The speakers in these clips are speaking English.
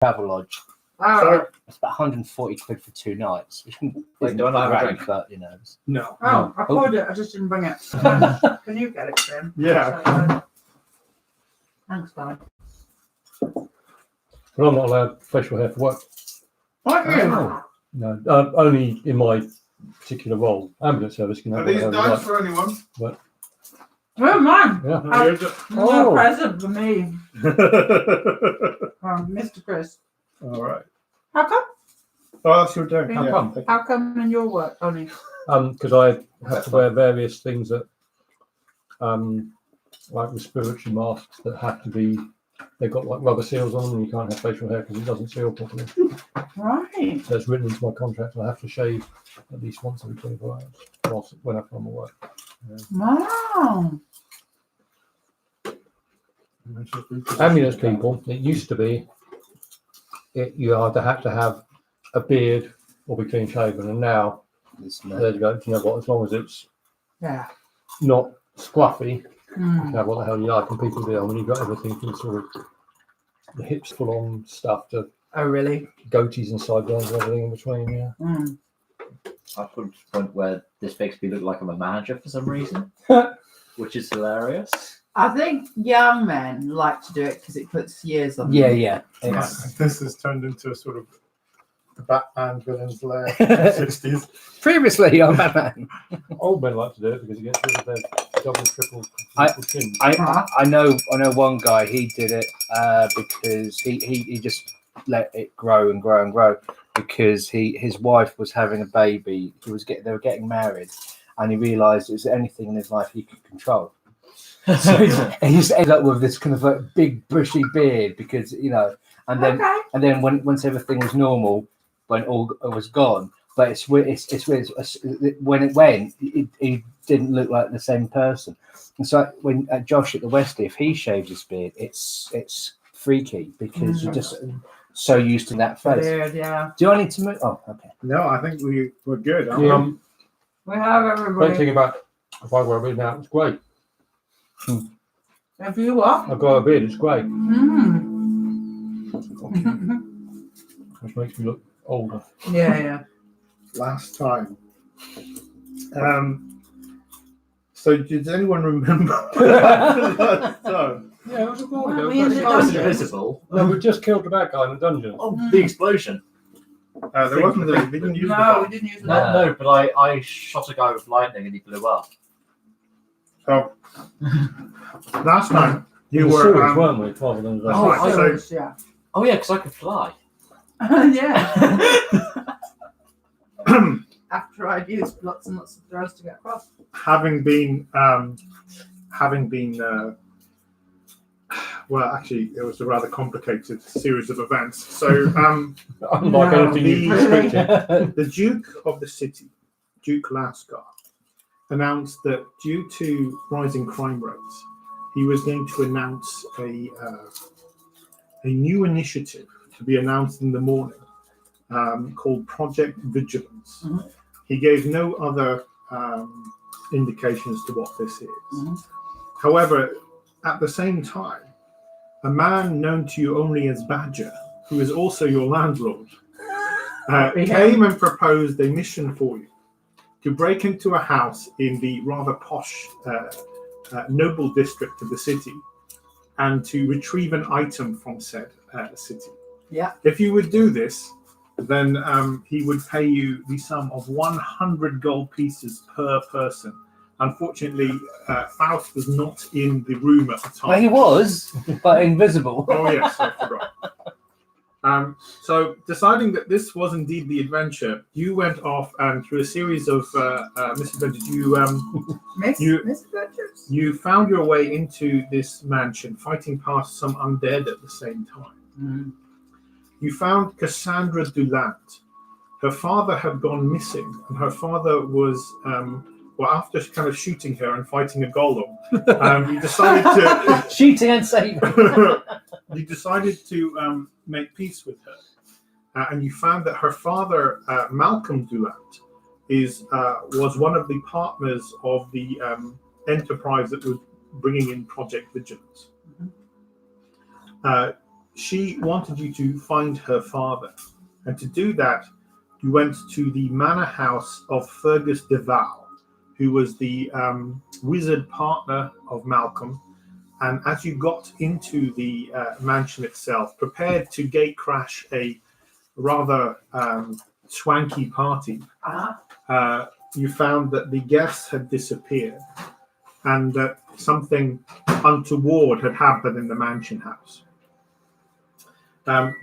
travel lodge. So it's about 140 quid for 2 nights. Which Wait, do I not have a drink? But you know. no. Oh, I poured it. I just didn't bring it. Can you get it, Tim? Yeah. Thanks, darling. But I'm not allowed facial hair for work. Aren't you? No, only in my particular role. Ambulance service can Are have these whatever dice they for anyone? Oh, mine. like. No, you're just- Oh. A present for me. Mr. Chris. All right. How come? Oh, that's your turn. How Yeah. come? How come in your work only? Because I have to wear various things that, like respiratory masks that have to be, they've got like rubber seals on them and you can't have facial hair because it doesn't seal properly. Right. So it's written into my contract. I have to shave at least once every 24 hours whilst when I'm at work. Wow. Ambulance people, it used to be, you either had to have a beard or be clean shaven, and now there you go. You know what? As long as it's Yeah. not scruffy, you Mm. can have what the hell you like, and people do. I mean, you've got everything from sort of the hips full on stuff to Oh, really? goatees and sideburns and everything in between. Yeah. Mm. I've come to the point where this makes me look like I'm a manager for some reason, which is hilarious. I think young men like to do it because it puts years on them. Yeah. This has turned into a sort of the Batman villain's lair 60s. Previously on Batman. Old men like to do it because it gets rid of their double, triple chin. I know one guy. He did it because he just let it grow and grow and grow because his wife was having a baby. They were getting married, and he realised it was anything in his life he could control. So he just ended up with this kind of like big bushy beard because and then once everything was normal, when all was gone. But it's weird. It's weird. When it went, he didn't look like the same person. And so when Josh at the Westie, if he shaves his beard, it's freaky because you're just so used to that face. Weird, yeah. Do I need to move? Oh, okay. No, I think we're good. aren't We have Great everybody. thing about if I wear a beard now, it's great. Have you what? I've got a beard, it's great, Mm. which makes me look older. Yeah. Last time. So does anyone remember last time? Yeah, it was a while Well, ago. we ended I was dungeon. invisible. No, we just killed the bad guy in the dungeon. Oh, the explosion. There wasn't we didn't use the No, bomb. we didn't use No, that. no, but I shot a guy with lightning and he blew up. So last time you We were sewers, weren't we? Rather than the Oh, right, so- So, yeah. Oh yeah, because I could fly. Yeah. After I'd used lots and lots of throws to get across. having been well, actually, it was a rather complicated series of events. So unlike No, anything you've really? expected. the Duke of the city, Duke Lascar, announced that due to rising crime rates, he was going to announce a new initiative to be announced in the morning called Project Vigilance. Mhm. He gave no other indications to what this is. Mhm. However, at the same time, a man known to you only as Badger, who is also your landlord, came and proposed a mission for you to break into a house in the rather posh, noble district of the city and to retrieve an item from said city. Yeah. If you would do this, then he would pay you the sum of 100 gold pieces per person. Unfortunately, Faust was not in the room at the time. Well, he was, but invisible. Oh yes, I forgot. So deciding that this was indeed the adventure, you went off and through a series of misadventures, Misadventures. you found your way into this mansion, fighting past some undead at the same time. Mm. You found Cassandra Dulant. Her father had gone missing, and her father was, after kind of shooting her and fighting a golem, you decided to Shooting and saving. you decided to make peace with her, and you found that her father, Malcolm Dulant, was one of the partners of the enterprise that was bringing in Project Vigilance. she wanted you to find her father. And to do that, you went to the manor house of Fergus de Val, who was the wizard partner of Malcolm. And as you got into the mansion itself, prepared to gate crash a rather swanky party, you found that the guests had disappeared and that something untoward had happened in the mansion house.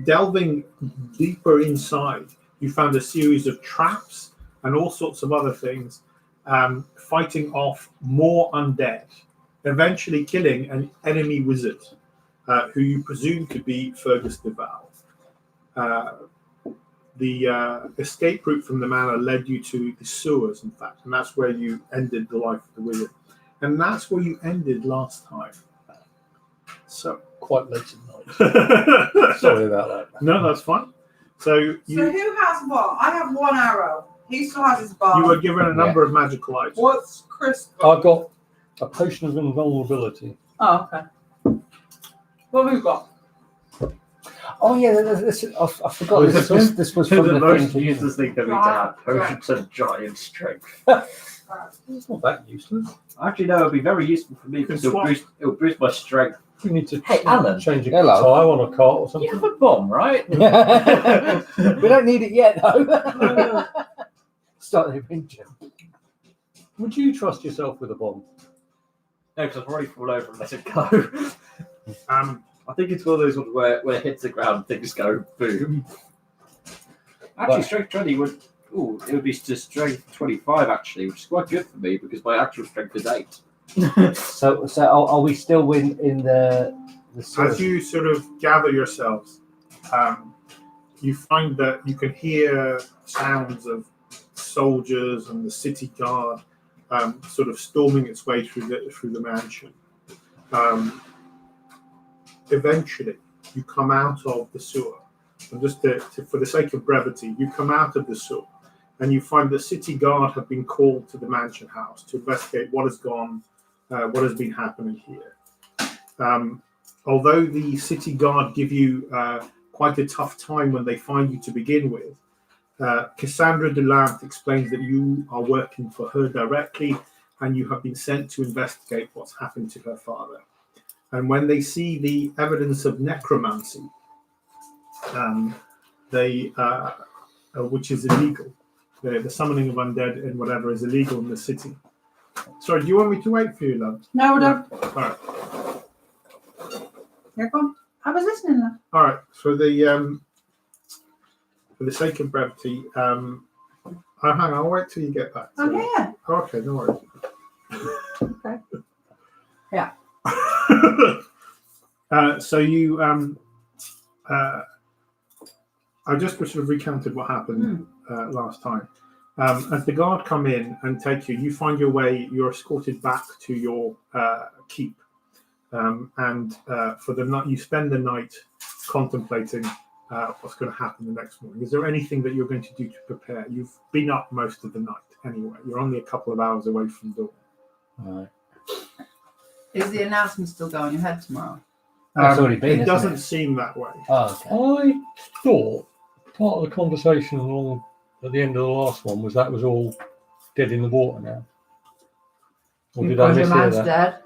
Delving deeper inside, you found a series of traps and all sorts of other things, fighting off more undead, eventually killing an enemy wizard, who you presume to be Fergus de Val. The escape route from the manor led you to the sewers, in fact, and that's where you ended the life of the wizard. And that's where you ended last time. So Quite late at night. Sorry about that. No, that's fine. So So who has what? I have one arrow. He still has his bar. you were given a number of magical items. What's Chris got? I've got a potion of invulnerability. Oh, okay. What have we got? Oh yeah, I forgot. Was This was The from the most thing. useless thing for me to have, potions of giant strength. It's not that useless. Actually, no, it'll be very useful for me You can because swap. it'll boost my strength. You need to Hey, Alan. change a Hello. tire on a cart or You something. have a bomb, right? We don't need it yet, though. Start the adventure. Would you trust yourself with a bomb? No, because I've already fallen over and let it go. I think it's one of those ones where it hits the ground, things go boom. Actually, But- strength 20 would. Ooh, it would be to strength 25 actually, which is quite good for me because my actual strength is 8. So are we still in the As you sort of gather yourselves, you find that you can hear sounds of soldiers and the city guard sort of storming its way through the mansion. Eventually, you come out of the sewer, and just for the sake of brevity, you come out of the sewer, and you find the city guard have been called to the mansion house to investigate what has been happening here. Although the city guard give you quite a tough time when they find you to begin with, Cassandra Delant explains that you are working for her directly and you have been sent to investigate what's happened to her father. And when they see the evidence of necromancy, which is illegal, the summoning of undead and whatever is illegal in the city. Sorry, do you want me to wait for you, love? No, don't. All right. Yeah, go on. I was listening then. All right. For the sake of brevity, hang on. I'll wait till you get back. I'm here. Okay, no worries. Okay. Yeah. So you, I just sort of recounted what happened last time. As the guard come in and take you, you find your way. You're escorted back to your keep, and for the night, you spend the night contemplating what's going to happen the next morning. Is there anything that you're going to do to prepare? You've been up most of the night anyway. You're only a couple of hours away from dawn. Right. Is the announcement still going on your head tomorrow? It's already been, It isn't doesn't it? seem that way. Oh, okay. I thought part of the conversation along at the end of the last one was that was all dead in the water now. Or did I Because your mishear man's that? dead.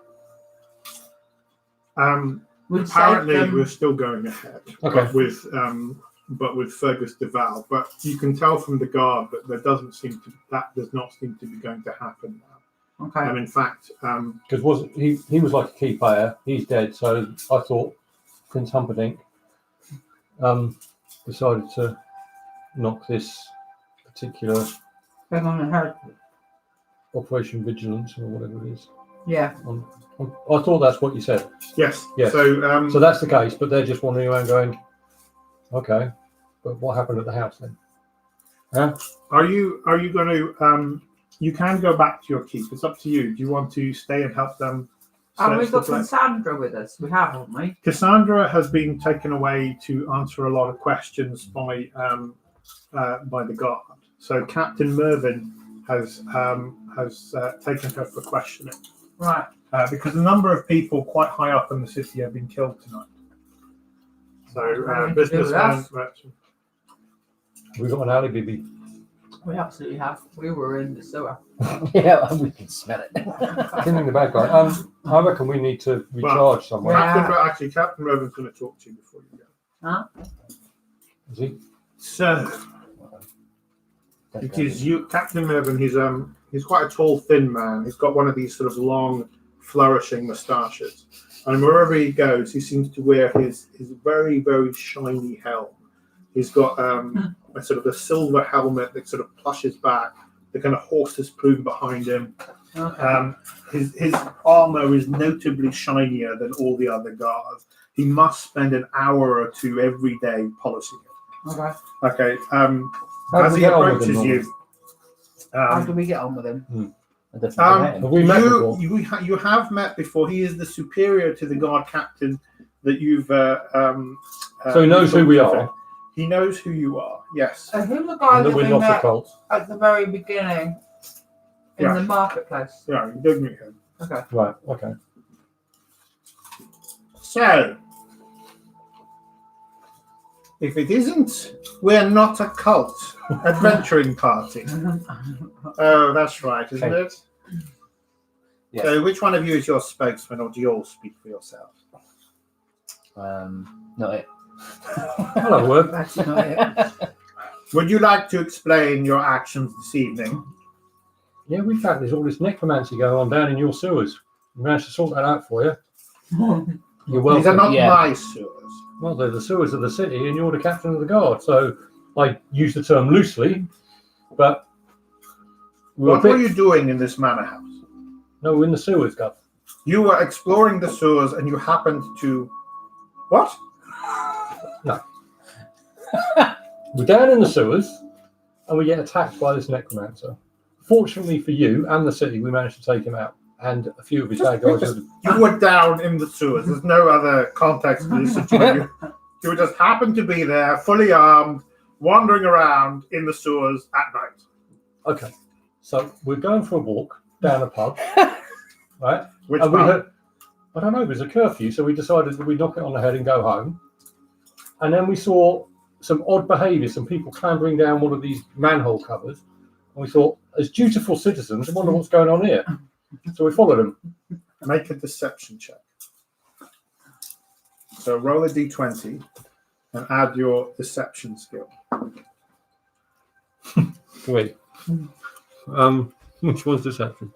Would Apparently, save them. we're still going ahead, Okay. but with Fergus de Val. But you can tell from the guard that that does not seem to be going to happen now. Okay. And in fact, Because he was like a key player. He's dead, so I thought Prince Humperdinck decided to knock this particular Bang on the head. Operation Vigilance or whatever it is. Yeah. I thought that's what you said. yes. Yes. So, So that's the case, but they're just wandering around going, okay, but what happened at the house then? Huh? are you going to? You can go back to your keep. It's up to you. Do you want to stay and help them? And search we've got the place? Cassandra with us. We have, haven't we? Cassandra has been taken away to answer a lot of questions by the guard. So Captain Mervyn has taken her for questioning Right. because a number of people quite high up in the city have been killed tonight. So, businessman. merchant. We've got an alley baby. We absolutely have. We were in the sewer. Yeah, we can smell it. Killing the bad guy. I reckon we need to recharge somewhere. Yeah. Captain Rowan's going to talk to you before you go. Huh? Is he? So, it is you, Captain Mervyn. He's quite a tall, thin man. He's got one of these sort of long, flourishing moustaches, and wherever he goes, he seems to wear his very, very shiny helm. He's got a sort of a silver helmet that sort of plushes back. The kind of horse's plume behind him. Okay. His armor is notably shinier than all the other guards. He must spend an hour or two every day polishing it. Okay. Okay. How As do we he get on with approaches him, you, How do we get on with him? Have we met before? you have met before. He is the superior to the guard captain that you've. So he knows who we are. He knows who you are. Yes. So who's the guy And that that we we're not a met cult. at the very beginning in Yeah. the marketplace? Yeah, you did meet him. Okay. Right, okay. So, if it isn't, we're not a cult adventuring party. Oh, that's right, isn't it? Yeah. So, which one of you is your spokesman, or do you all speak for yourself? Not it. Hello, word. That's not it. Would you like to explain your actions this evening? Yeah, we found there's all this necromancy going on down in your sewers. We managed to sort that out for you. You're welcome. These are not Yeah. my sewers. Well, they're the sewers of the city, and you're the captain of the guard. So I use the term loosely, but What were you doing in this manor house? No, we're in the sewers, Gov. You were exploring the sewers, and you happened to what? We're down in the sewers, and we get attacked by this necromancer. Fortunately for you and the city, we managed to take him out, and a few of his bad guys. You were down in the sewers. There's no other context to this situation. You just happened to be there, fully armed, wandering around in the sewers at night. Okay, so we're going for a walk down a pub, right? Which And we pub? heard, I don't know, it was a curfew, so we decided that we'd knock it on the head and go home. And then we saw some odd behaviour, some people clambering down one of these manhole covers. And we thought, as dutiful citizens, I wonder what's going on here. So we followed them. Make a deception check. So roll a d20 and add your deception skill. Wait. Which one's deception?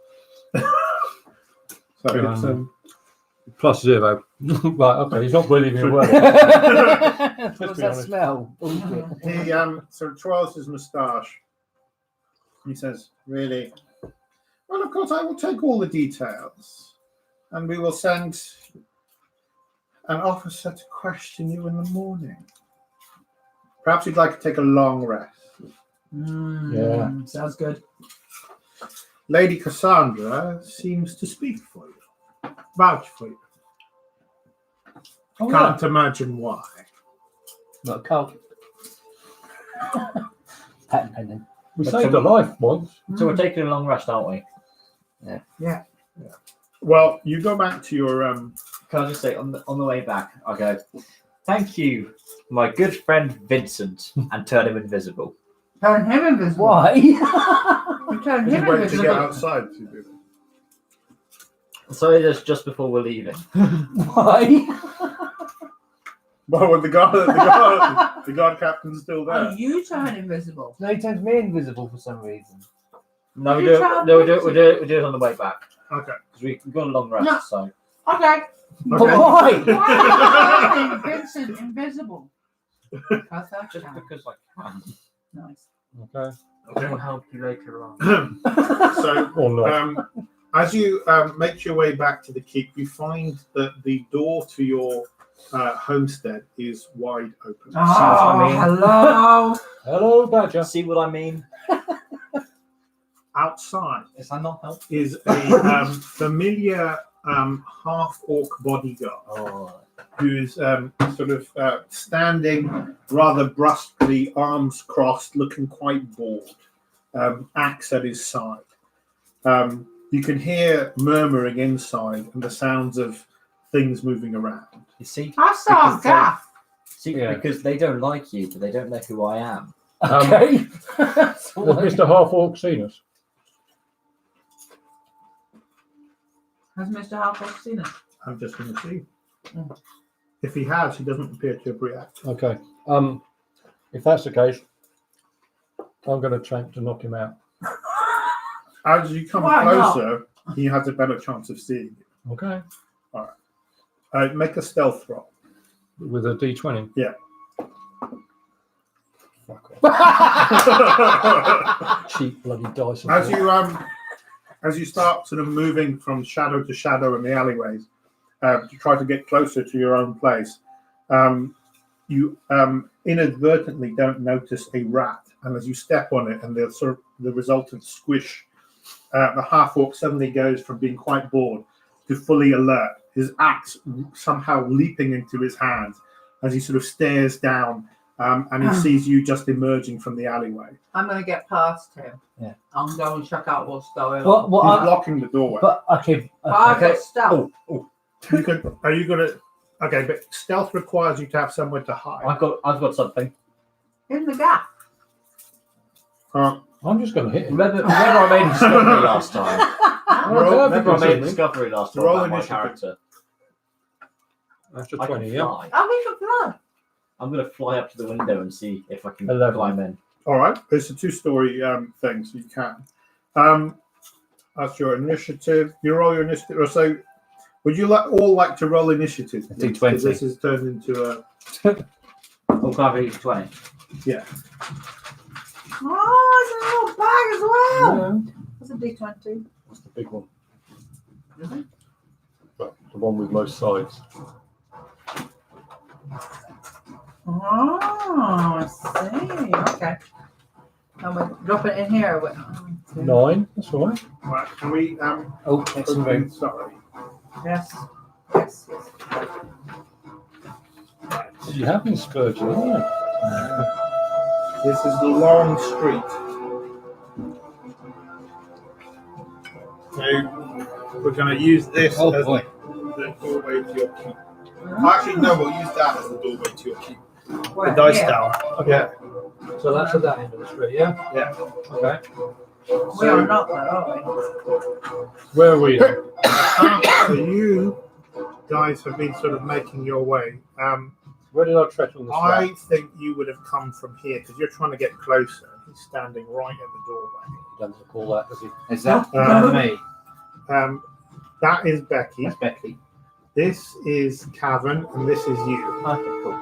So it's, Plus 0. Right, okay, he's not believing a word. What's be that honest. smell? Bullshit. he sort of twirls his moustache. He says, "Really? Well, of course, I will take all the details, and we will send an officer to question you in the morning. Perhaps you'd like to take a long rest. Yeah. Sounds good. Lady Cassandra seems to speak for you, vouch for you. Oh, Can't imagine why. Not a cult. Patent pending. We saved a life once. So we're taking a long rest, aren't we? Yeah. Well, you go back to your Can I just say, on the way back, I go, thank you, my good friend Vincent, and turn him invisible. Turn him invisible. Why? You turn him wait to get invisible. outside to do that. So it is just before we're leaving. Why? Well, when the guard captain's still there. Oh, you turn invisible. No, he turns me invisible for some reason. No, we You do it. turn No, we do it on the way back Okay. because we've got a long rest. No. So Okay. But Okay. why? Why are you turning Vincent invisible? How's that just sound? because I can, Nice. Okay. I will help you later on. So, Or not. as you make your way back to the keep, you find that the door to your homestead is wide open. Oh, I mean. hello. Hello, Badger. See what I mean? Outside Is that not helpful? is a familiar half-orc bodyguard Oh, who is sort of standing rather brusquely, arms crossed, looking quite bored, axe at his side. You can hear murmuring inside and the sounds of things moving around. you see, I saw Because Gaff. See, Yeah. because they don't like you, but they don't know who I am. Okay. Has Mr. Half-Orc seen us? Has Mr. Halford seen it? I'm just going to see. Mm. If he has, he doesn't appear to have reacted. Okay. If that's the case, I'm going to attempt to knock him out. As you come Why not? closer, he has a better chance of seeing you. Okay. Make a stealth roll. With a D20. Yeah. Fuck off. Cheap bloody dice. As you start sort of moving from shadow to shadow in the alleyways to try to get closer to your own place, you inadvertently don't notice a rat, and as you step on it and the resultant squish, the half-orc suddenly goes from being quite bored to fully alert, his axe somehow leaping into his hands as he sort of stares down, and he sees you just emerging from the alleyway. I'm going to get past him. Yeah. I'm going to check out what's going on. What? He's What? blocking the doorway. But okay. But I've Okay. got stealth. Are you gonna? Okay, but stealth requires you to have somewhere to hide. I've got something. In the gap. I'm just going to hit him. Remember I made a discovery last time? Roll- Remember I made a Roll discovery last time Roll about my initiative. character? That's a I 20, can yeah. fly. Oh, we can fly. I'm going to fly up to the window and see if I can 11. climb in. All right, it's a two-story thing, so you can. That's your initiative. You roll your initiative. Or so, would you all like to roll initiative? please? D20. Because this is turned into a. Oh, can I have 20? Yeah. Oh, it's a little bag as well. That's a D20. That's the big one. Really? Well, the one with most sides. Oh, I see. Okay. And we drop it in here. 9, that's all right. Right. Can we? Oh, it's room. Sorry. Yes. Yes. Yes. You have been Spurgeon, haven't you? This is the long street. So we're going to use this Oh as boy. the doorway to your keep. Actually, no, we'll use that as the doorway to your keep. Where? The dice Here. tower. Okay. So that's at that end of the street, yeah? Yeah. Okay. We are not there, are we? Where are we then? So you guys have been sort of making your way. Where did I tread on the I slab? think you would have come from here because you're trying to get closer. He's standing right at the doorway. Doesn't recall that, does he? Is that me? That is Becky. That's Becky. This is Cavan, and this is you. Okay, cool.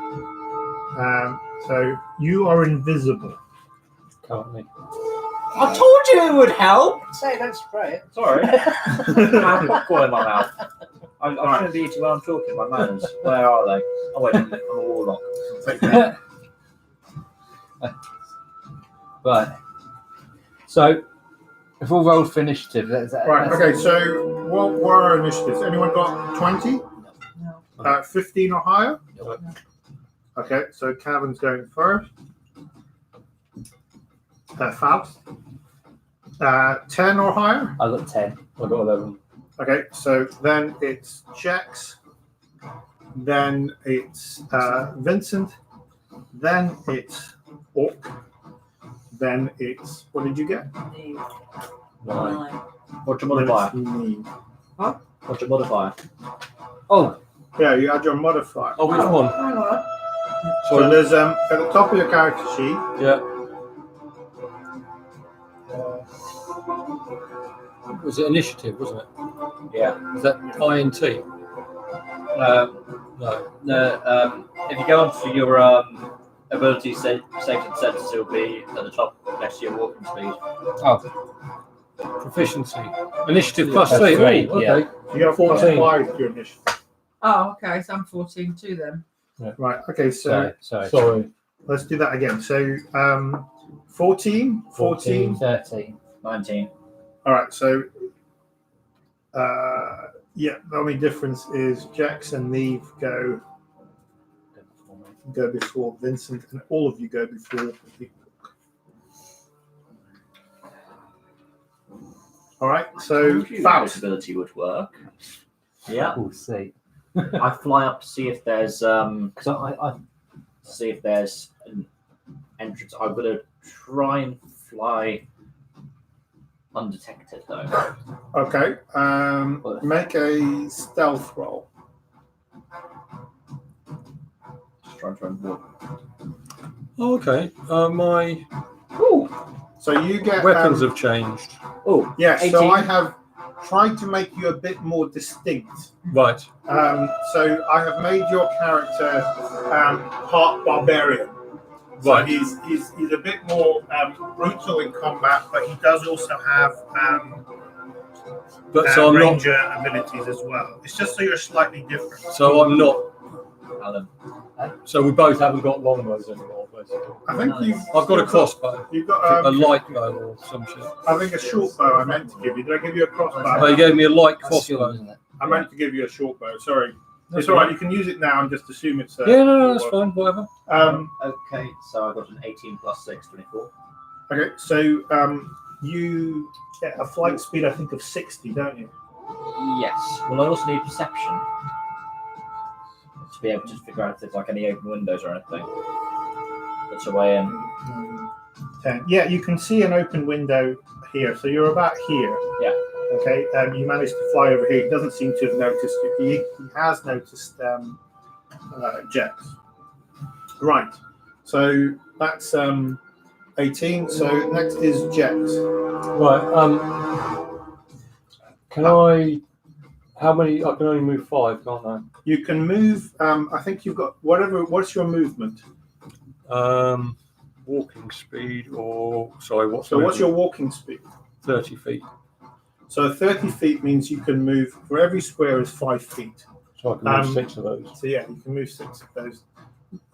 So you are invisible. Currently. I told you it would help! Say, don't spray it. Sorry. I have popcorn in my mouth. I shouldn't be eating while I'm talking, my manners. Where are they? Oh, wait, I'm a warlock. Right. So, if we'll roll for initiative, Right. Okay. So what were our initiatives? Anyone got 20? No. 15 or higher? No. Okay. So Cavan's going first. Faust. 10 or higher? I got 10. I got 11. Okay, so then it's Jex, then it's Vincent, then it's Orc, then it's, what did you get? 9. What's your Then modifier? it's me. What's your modifier? Oh, Yeah, you add your modifier. Oh, which one? Hang on. So there's at the top of your character sheet, Yeah. Was it initiative, wasn't it? Yeah. Was that INT? No. No, if you go on to your ability saved and senses, it'll be at the top next to your walking speed. oh, Proficiency. Initiative plus Plus 3. three, Oh, yeah. okay. you have 14. +5 to your initiative. Oh, okay. So I'm 14 too then. Right, okay, so Sorry. let's do that again. So 14, 14. 13. 19. All right, so yeah, the only difference is Jax and Neve go before Vincent, and all of you go before the All right, so This Faust. ability would work. Yeah. We'll see. I fly up to see if there's Because to see if there's an entrance. I'm gonna try and fly undetected though. Okay. Make a stealth roll. Just trying to walk. Okay. My So you get weapons have changed. Oh, Yes. 18. So I have tried to make you a bit more distinct. Right. So I have made your character part barbarian. So Right. he's a bit more brutal in combat, but he does also have But so I'm not. ranger abilities as well. It's just so you're slightly different. So I'm not. Alan. So we both haven't got longbows anymore, basically. I think I've got a crossbow, You've got a light bow or some shit. I think a short bow I meant to give you. Did I give you a crossbow? Oh, you gave me a light That's skill, crossbow. isn't it? I meant to give you a short bow. Sorry. That's It's all right. fine. You can use it now and just assume it's. Yeah, no, that's fine. Whatever. Okay, so I got an 18 plus 6, 24. Okay, so you get a flight speed, I think, of 60, don't you? Yes. Well, I also need perception to be able to figure out if there's like any open windows or anything. That's a way in. 10. Yeah, you can see an open window here. So you're about here. Yeah. Okay, you managed to fly over here. He doesn't seem to have noticed you. He has noticed Jex. Right. So that's 18. So next is Jex. Right. Can I? How many? I can only move 5, can't I? You can move. I think you've got whatever. What's your movement? Walking speed or sorry, what's So what's your walking speed? 30 feet? So 30 feet means you can move. For every square is 5 feet. So I can move 6 of those. So yeah, you can move 6 of those.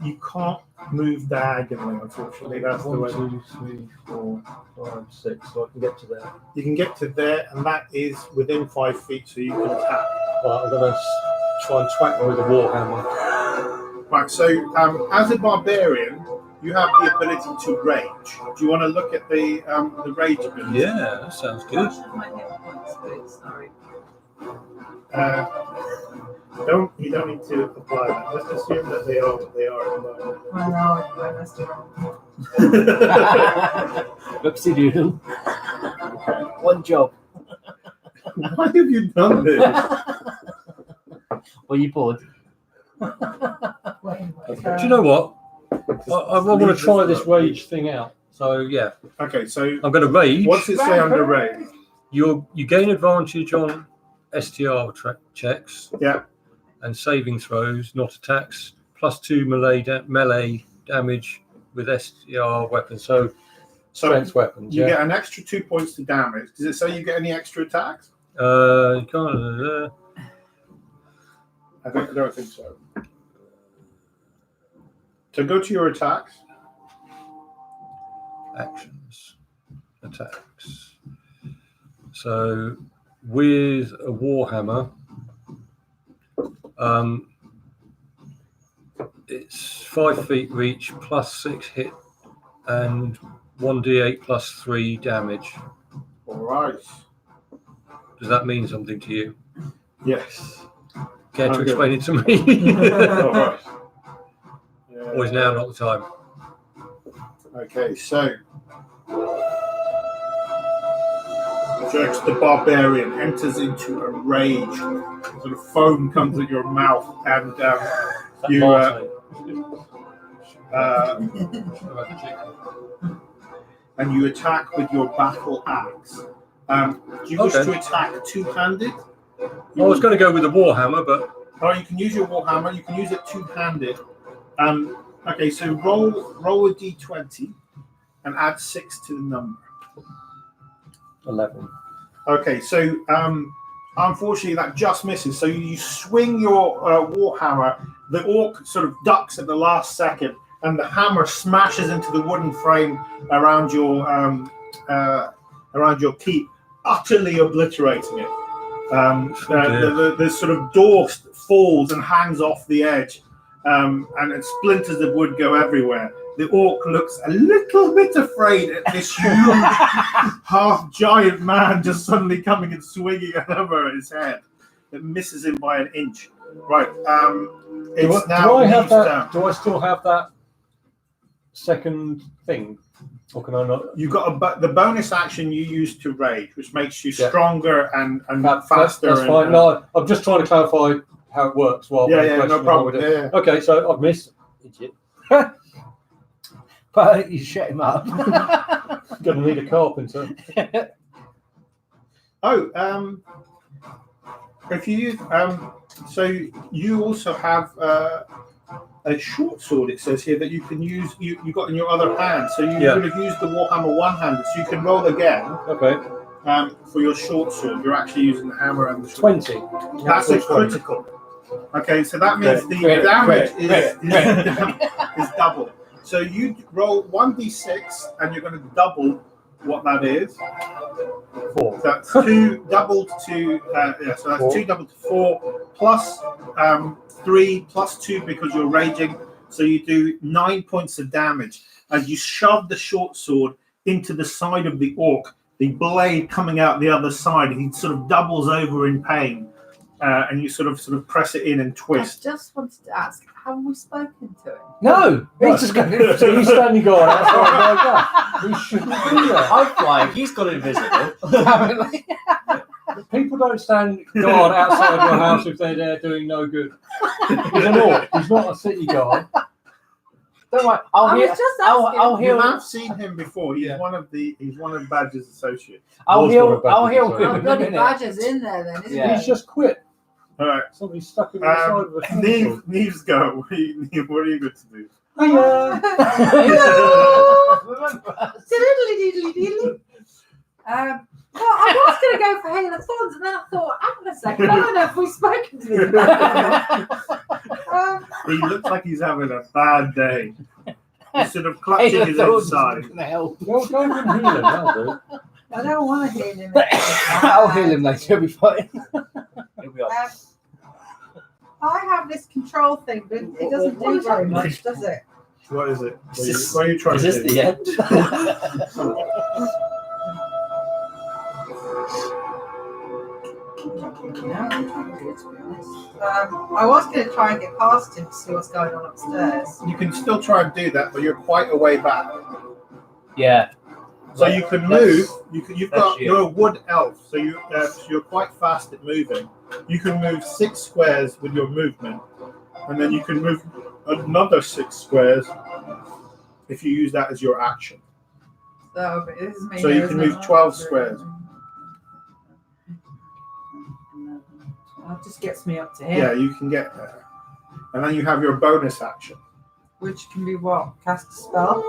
You can't move diagonally, unfortunately. That's the 1, way. 2, 3, 4, 5, 6. So I can get to there. You can get to there, and that is within 5 feet, so you can attack. Right, I'm gonna try and smack them with a warhammer. Right. So as a barbarian, you have the ability to rage. Do you want to look at the rage ability? Yeah, that sounds good. My hit points, please. Sorry. You don't need to apply that. Let's assume that they are what they are at the moment. I know, I messed it up. Whoopsie doodle. One job. Why have you done this? Were you bored? Do you know what? I want to try this rage thing out. So yeah, Okay, so I'm going to rage. what's it say under rage? You gain advantage on STR checks. Yeah. And saving throws, not attacks. +2 melee damage with STR weapons. So strength weapons. You Yeah. get an extra 2 points to damage. Does it say you get any extra attacks? You can't. I don't think so. So go to your attacks. Actions, attacks. So with a warhammer, it's 5 feet reach, +6 hit, and 1d8 +3 damage. All right. Does that mean something to you? Yes. Care to Okay. explain it to me? All right. Or is now not the time? Okay, so Jex the Barbarian enters into a rage. Sort of foam comes at your mouth, and you attack with your battle axe. Do you wish to attack two-handed? I was going to go with the warhammer, but Or you can use your warhammer. You can use it two-handed. Okay, so roll a d20 and add 6 to the number. 11. Okay, so unfortunately that just misses. So you swing your warhammer. The orc sort of ducks at the last second, and the hammer smashes into the wooden frame around your keep, utterly obliterating it. The sort of door falls and hangs off the edge, and splinters of wood go everywhere. The orc looks a little bit afraid at this huge, half-giant man just suddenly coming and swinging a hammer at his head. It misses him by an inch. Right. It's now do I have Leaf's that? turn. Do I still have that second thing, or can I not? You got the bonus action you use to rage, which makes you Yeah. stronger and That's faster. That's fine. No, I'm just trying to clarify how it works. While Yeah, we're yeah, no questioning problem. how we do it. Yeah. Okay, so I've missed. Idiot. But you shut him up. Gonna need a carpenter. Oh, if you use so you also have a short sword. It says here that you can use. You got in your other hand, so you would have used the Warhammer one-handed. So you can roll again. Okay. For your short sword, you're actually using the hammer and the sword. 20. That's a critical. Okay, so that means the damage is double. So you roll 1d6, and you're going to double what that is. 4. So that's 2 doubled to so that's 2 doubled to 4 plus 3 plus 2 because you're raging. So you do 9 points of damage, and you shove the short sword into the side of the orc. The blade coming out the other side, he sort of doubles over in pain, and you sort of press it in and I twist. just wanted to ask, have we spoken to him? No, he's just going So he's standing guard outside like that. We shouldn't do that. I'm flying. He's got invisible. People don't stand guard outside your house if they're there doing no good. He's an orc. He's not a city guard. Don't worry. I was just asking. I'll You heal. have seen him before. He's Yeah. one of Badger's associates. I'll heal. Back I'll to heal the him Oh, in a bloody minute. Badger's in there then, isn't Yeah. He's just quit. All right, Somebody's stuck in the side of a Neve, Neve's go. What are you good to do? Hiya. Diddly-diddly-diddly. Well, I was going to go for Hail of Thorns, and then I thought, hang on a second, I don't know if we've spoken to him. He looks like he's having a bad day. He's sort of clutching his inside. Gonna help. Well, go and heal him, that'll do. I don't want to heal him. I'll heal him later. He'll be fine. He'll be like, I have this control thing, but it doesn't do very much, does it? What is it? Is What are you trying is to this do? the end? I was going to try and get past him to see what's going on upstairs. You can still try and do that, but you're quite a way back. Yeah. So you can That's- move. You've that's got you. you're a wood elf, so you're quite fast at moving. You can move 6 squares with your movement, and then you can move another 6 squares if you use that as your action. So this is me. So here, you can isn't move it? 12 squares. That just gets me up to here. Yeah, you can get there, and then you have your bonus action. Which can be what? Cast a spell?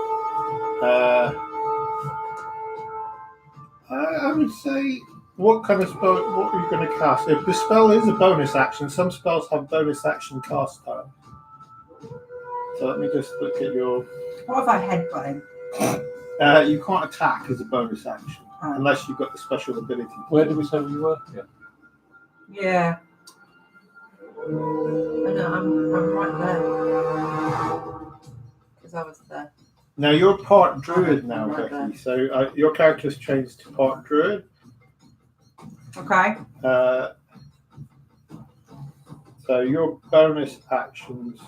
I would say, what kind of spell? What are you going to cast? If the spell is a bonus action, some spells have bonus action cast time. So let me just look at your. What if I headbutt him? You can't attack as a bonus action unless you've got the special ability. Where did we say we were? Yeah. Yeah. I know, I'm right there. Because I was there. Now you're part druid now, Right Becky. So your character's changed to part druid. Okay. So your bonus actions.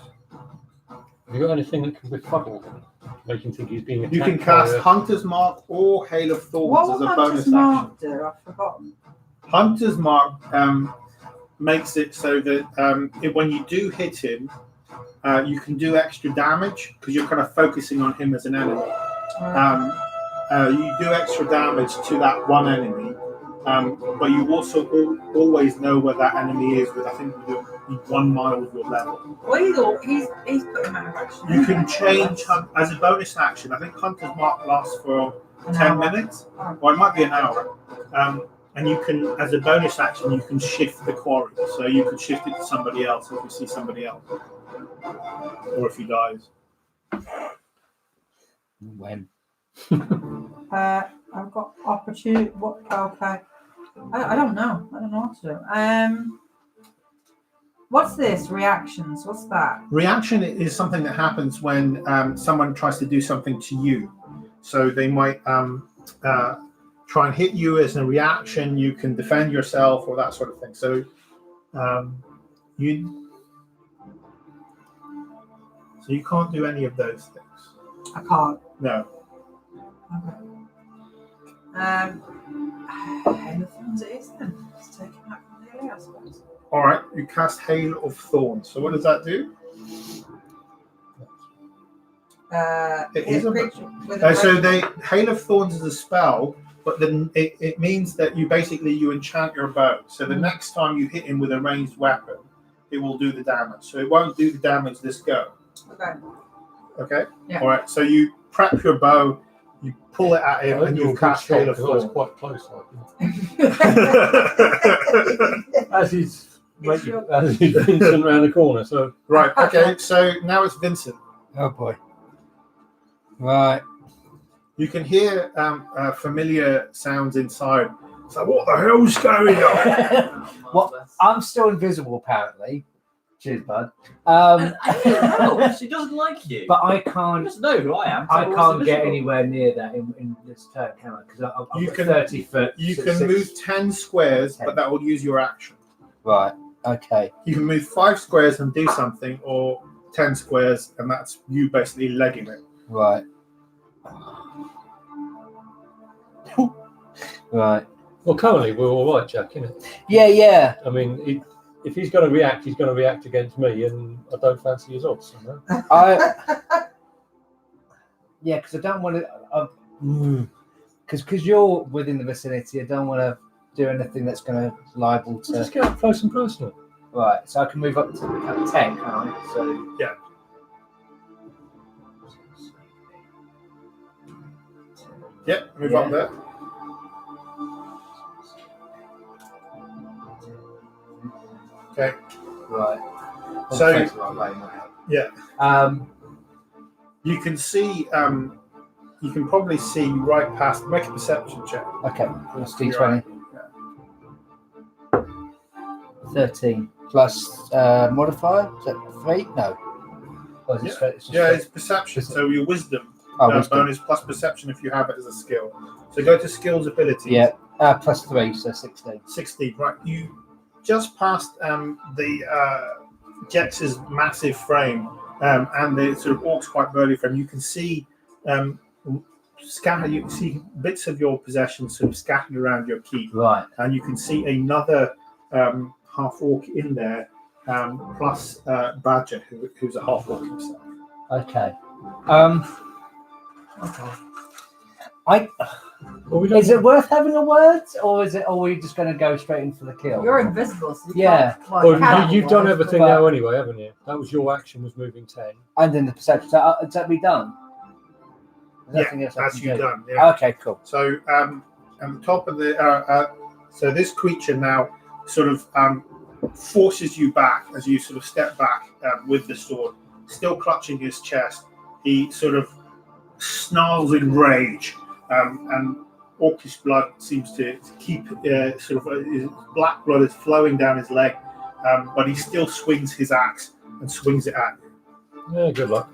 Have you got anything that can befuddle him? Make him think he's being attacked? You can cast Hunter's Mark or Hail of Thorns What as will a Hunter's bonus action. Mark do? I've forgotten. Hunter's Mark makes it so that when you do hit him, you can do extra damage because you're kind of focusing on him as an enemy. You do extra damage to that one enemy, but you also always know where that enemy is with, I think, within 1 mile of your level. Well, he's put him out of action. You can change as a bonus action. I think Hunter's Mark lasts for 10 minutes, or it might be an hour. And you can, as a bonus action, you can shift the quarry. So you can shift it to somebody else if you see somebody else, or if he dies. When? I've got opportunity. What? Okay. I don't know. I don't know what to do. What's this? Reactions. What's that? Reaction is something that happens when someone tries to do something to you. So they might try and hit you as a reaction. You can defend yourself or that sort of thing. So you can't do any of those things. I can't. No. Hail of Thorns it is then. Just take it back from the I suppose. All right, you cast Hail of Thorns. So what does that do? It is a Hail of Thorns is a spell, but then it means that you enchant your bow. So the next time you hit him with a ranged weapon, it will do the damage. So it won't do the damage this go. Okay. Okay? Yeah. All right, so you prep your bow, you pull it at him, and you cast Hail of Thorns. Thorns. Quite close. As he's Vincent around the corner. So Right, okay, so now it's Vincent. Oh boy. Right. You can hear familiar sounds inside. It's like, what the hell's going on? Well, I'm still invisible apparently. Cheers, bud. She doesn't like you. But I She can't. doesn't know who I am. I can't get anywhere near that in this turn, can I? Because I'm You can- 30 foot. You can move 10 squares, but that will use your action. Right. Okay. You can move 5 squares and do something, or 10 squares, and that's you basically legging it. Right. Right. well, currently we're all right, Jack, isn't it? Yeah. I mean, if he's going to react, he's going to react against me, and I don't fancy his odds. You know? Yeah, because I don't want to. Because you're within the vicinity, I don't want to do anything that's going to liable to. Just get up close and personal. Right. So I can move up to 10, can't I? So Yeah. Yeah, move up there. Okay. Right. So- Face the right way, might help. Yeah. You can see. You can probably see right past. Make a perception check. Okay. Plus D20. 13 plus modifier. Is that 3? No. Or is it straight- it's just Yeah, straight- it's perception. So your wisdom wisdom. bonus plus perception if you have it as a skill. So go to skills abilities. Yeah. Plus 3, so 16. 16. Right. You just passed the Jex's massive frame and the sort of orc's quite burly frame. You can see you can see bits of your possessions sort of scattered around your keep, Right. and you can see another half orc in there, plus Badger, who's a half orc himself. Okay. Well, we don't Is it worth having a word, or are we just going to go straight in for the kill? You're invisible, so you Yeah. can't, like, Well, cannibal you've done wise, everything but- now anyway, haven't you? That was your action, was moving 10. And then the perception. So, is that be done? There's nothing else I That's can you do? done. Yeah. Okay, cool. So at the top of the so this creature now sort of forces you back as you sort of step back with the sword, still clutching his chest. He sort of snarls in rage, and orcish blood seems to keep his black blood is flowing down his leg, but he still swings his axe and swings it at you. Yeah, good luck.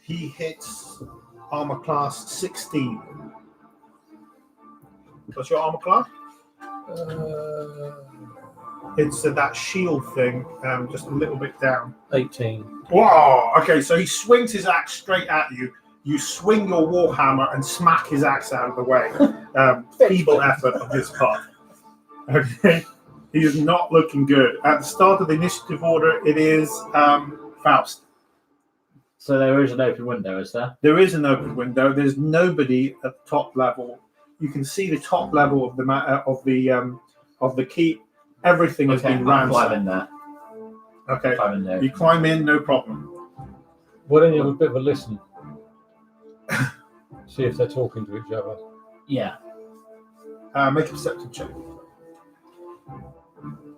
He hits armor class 16. What's your armor class? It's that shield thing, just a little bit down. 18. Wow. Okay, so he swings his axe straight at you. You swing your warhammer and smack his axe out of the way. Feeble effort on his part. Okay, he is not looking good. At the start of the initiative order, it is Faust. So there is an open window, is there? There is an open window. There's nobody at the top level. You can see the top level of the keep. Everything has been I'm ransacked. in there. Okay, I'm in there. you climb in, no problem. Why don't you have a bit of a listen? See if they're talking to each other. Yeah. Make a perception check.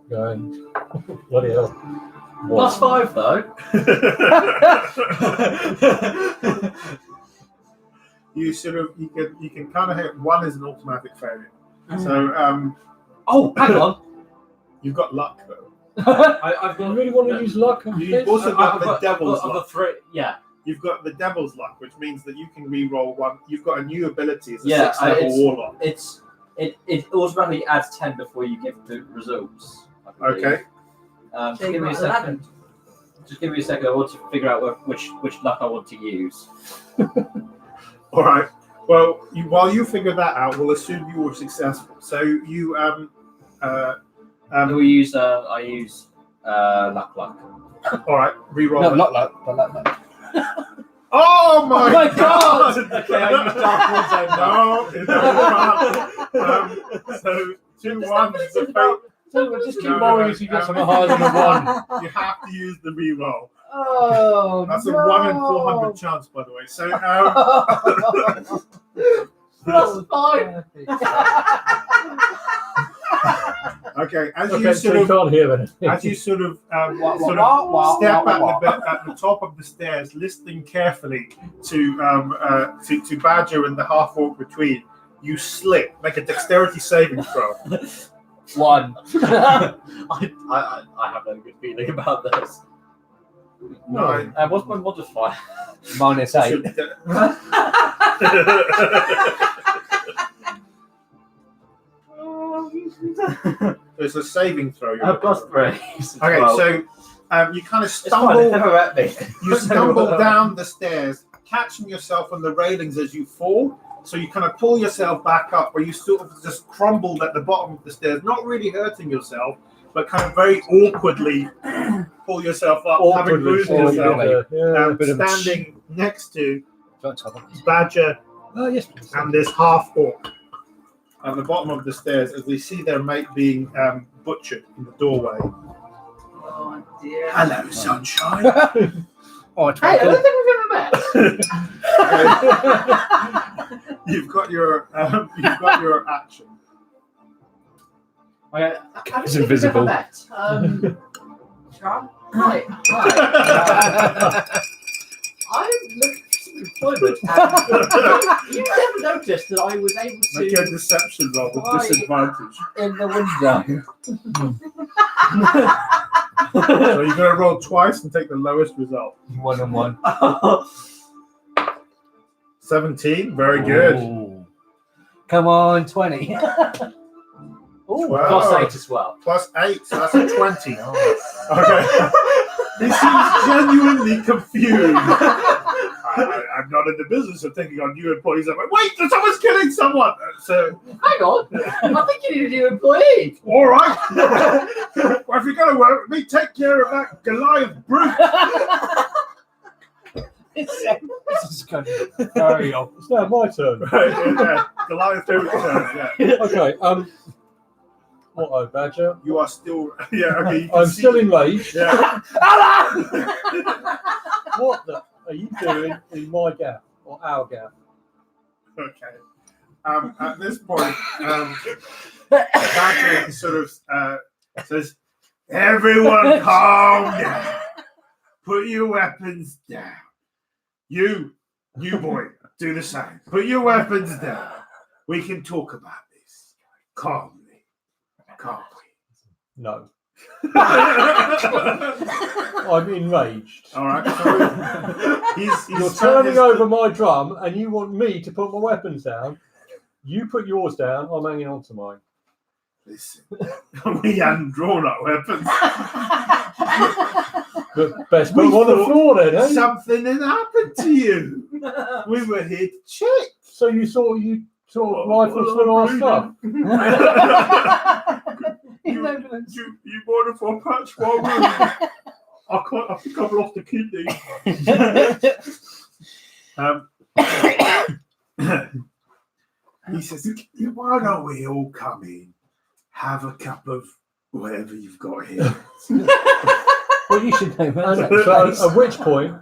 Going, bloody hell. Plus 5 though. You can kind of hit one as an automatic failure. So Oh, hang on. you've got luck though. I've Do you got. really want to use luck? You've also got I've the devil's I've luck. got 3. Yeah. You've got the devil's luck, which means that you can re-roll one. You've got a new ability as a Yeah, 6th level it's- warlock. It automatically adds 10 before you give the results. I believe. Okay. So Give you've me a got second. Just give me a second. I want to figure out which luck I want to use. All right. Well, while you figure that out, we'll assume you were successful. So you We use I use luck. all right, re-roll. No, it. luck, but luck. Oh my my god! Okay, I use dark ones over. No, it doesn't. So 2 1s. So just keep No, rolling no, if you get no. something higher than a 1. You have to use the re-roll. Oh, That's a no. 1 in 400 chance, by the way. So Plus 5. okay, as Okay, you so sort you of can't hear anything. as you sort of wah, step wah, at the top of the stairs, listening carefully to Badger and the half orc between, you slip. Make a dexterity saving throw. 1. I have no good feeling about this. 9. What's my modifier? -8. There's a saving throw. Plus 3. Okay, so you kind of It's fine, they've stumble. never met me. You stumble down the stairs, catching yourself on the railings as you fall. So you kind of pull yourself back up, where you sort of just crumbled at the bottom of the stairs, not really hurting yourself, but kind of very awkwardly pull yourself up, having bruised yourself, standing next to Badger Oh, yes, please. and this half orc at the bottom of the stairs as they see their mate being butchered in the doorway. Oh, dear. Hello, sunshine. Oh, Hey, I don't think we've ever met. You've got your action. Okay, It's invisible. Trump? Hi. I'm looking for some employment. And you never noticed that I was able Make a to deception roll with Right. disadvantage. in the window. So you're going to roll twice and take the lowest result. 1 and 1. 17, very good. Ooh. Come on, 20. Ooh, Wow. plus 8 as well. Plus 8, so that's a 20. Okay. He seems genuinely confused. I'm not in the business of taking on new employees. I'm like, wait, someone's killing someone. So, Hang on. I think you need a new employee. all right. Well, if you're going to work with me, take care of that Goliath brute. This is going to be very off. It's now my turn. Right, yeah. Goliath brute. Yeah. Okay, what, Badger? You are still, yeah, okay. You can I'm see, still enraged. Yeah. What the are you doing in my gap or our gap? Okay. At this point, Patrick sort of says, "Everyone, calm down. Put your weapons down. You boy, do the same. Put your weapons down. We can talk about this calmly, can't we?" No. I'm enraged. All right. So he's You're turning over my drum and you want me to put my weapons down. You put yours down, I'm hanging on to mine. Listen, we hadn't drawn our weapons. But best put them on the floor then, eh? Something had happened to you. We were here to check. So you thought rifles for our stuff? You bought it for a patch while I think I've lost a kidney. He says, "Why don't we all come in, have a cup of whatever you've got here?" Well, you should know that. At which point,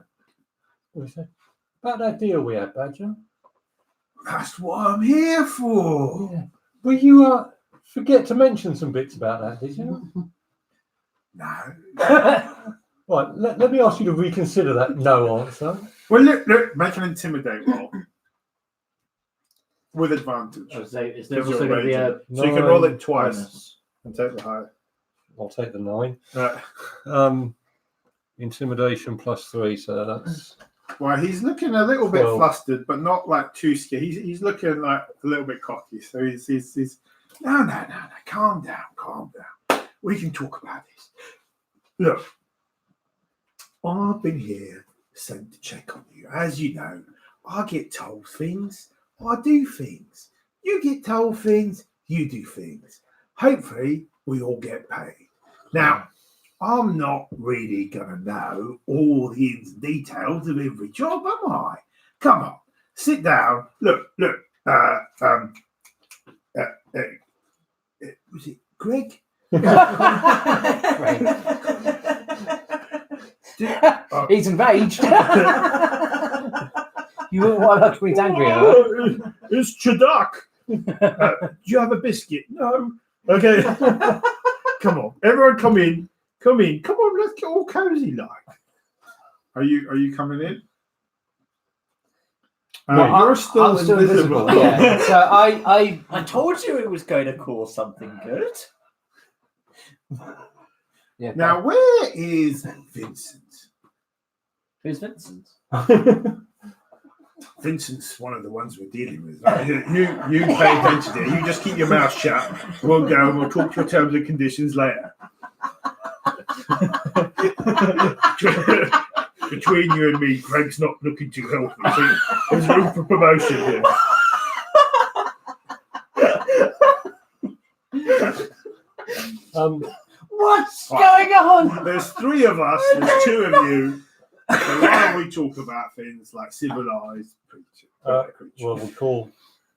we say, about that deal we had, Badger. That's what I'm here for. Yeah. Well, you forget to mention some bits about that, did you? No. Right, let me ask you to reconsider that no answer. Well, look, make an intimidate roll. With advantage. Is there Because also you're going to be a raging. So you can roll it 9 twice bonus? and take the higher. I'll take the 9. Right. Intimidation +3, so that's Well, he's looking a little bit 12. flustered, but not like too scared. He's looking like a little bit cocky. So he's no, calm down. We can talk about this. Look, I've been here sent to check on you. As you know, I get told things, I do things. You get told things, you do things. Hopefully, we all get paid. Now, I'm not really going to know all the ins and details of every job, am I? Come on, sit down. Look. Was it Greg? He's enraged. You wouldn't want to look when he's angry at her. It's Chadak. Do you have a biscuit? No. Okay. Come on, everyone, come in. Come on, let's get all cozy like. Are you coming in? You're still invisible. Yeah. So I I told you it was going to cause something good. yeah. Now, where is Vincent? Who's Vincent? Vincent's one of the ones we're dealing with. Right? You pay attention to it. You just keep your mouth shut. We'll go and we'll talk to your terms and conditions later. Between you and me, Greg's not looking too healthy. So there's room for promotion here. What's going on? There's three of us. There's two of you. So why don't we talk about things like civilized creatures? Well, we'll call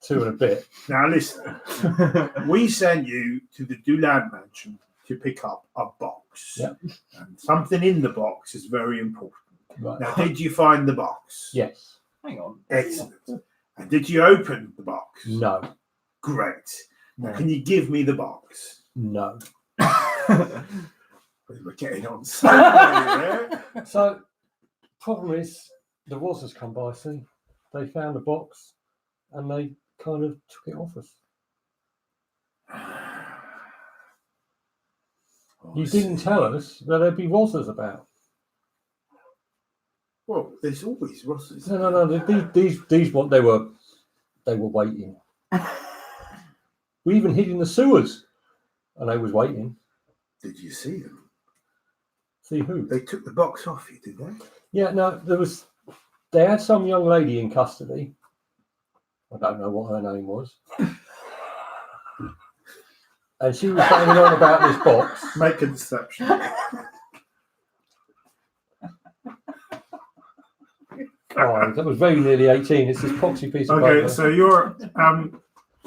2 and a bit. Now listen, we sent you to the Duland mansion to pick up a box. Yep. And something in the box is very important. Right. Now, did you find the box? Yes. Hang on. Excellent. And did you open the box? No. Great. Now, can you give me the box? No. We're getting on so well there. So, problem is, the Rozzers come by, see? They found the box and they kind of took it off us. You didn't tell us that there'd be Rozzers about. Well, there's always Ross's. No. These what they were waiting. We even hid in the sewers, and they was waiting. Did you see them? See who? They took the box off you, did they? Yeah, no. They had some young lady in custody. I don't know what her name was. And she was banging on about this box. Make a deception. Oh, that was very nearly 18. It's this poxy piece of Okay, paper. so you're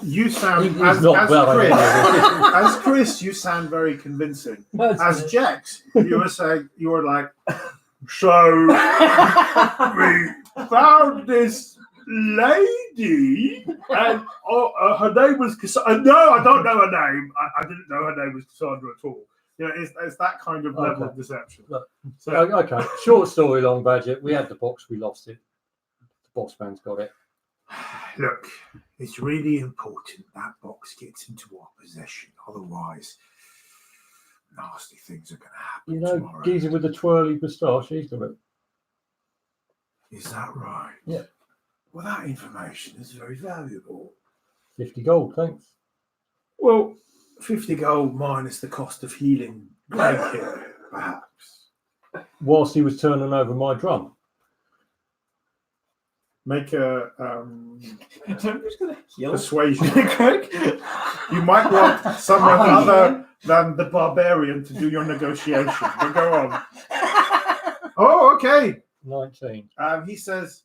you sound He's as not well, Chris, I as Chris, you sound very convincing. As Jax, you were like, so we found this lady, and her name was Cassandra. No, I don't know her name. I didn't know her name was Cassandra at all. You know, it's that kind of level of deception. Look, So, okay, short story, long budget. We had the box, we lost it. The boss man's got it. look, it's really important that box gets into our possession. Otherwise, nasty things are going to happen You know, tomorrow. geezer with the twirly moustache, he's got it. Is that right? Yeah. Well, that information is very valuable. 50 gold, thanks. Well, 50 gold minus the cost of healing Greg here, perhaps. Whilst he was turning over my drum. Make a I'm just going to heal. persuasion. Greg. You might want someone other than the barbarian to do your negotiation. But go on. Oh, okay. 19. He says,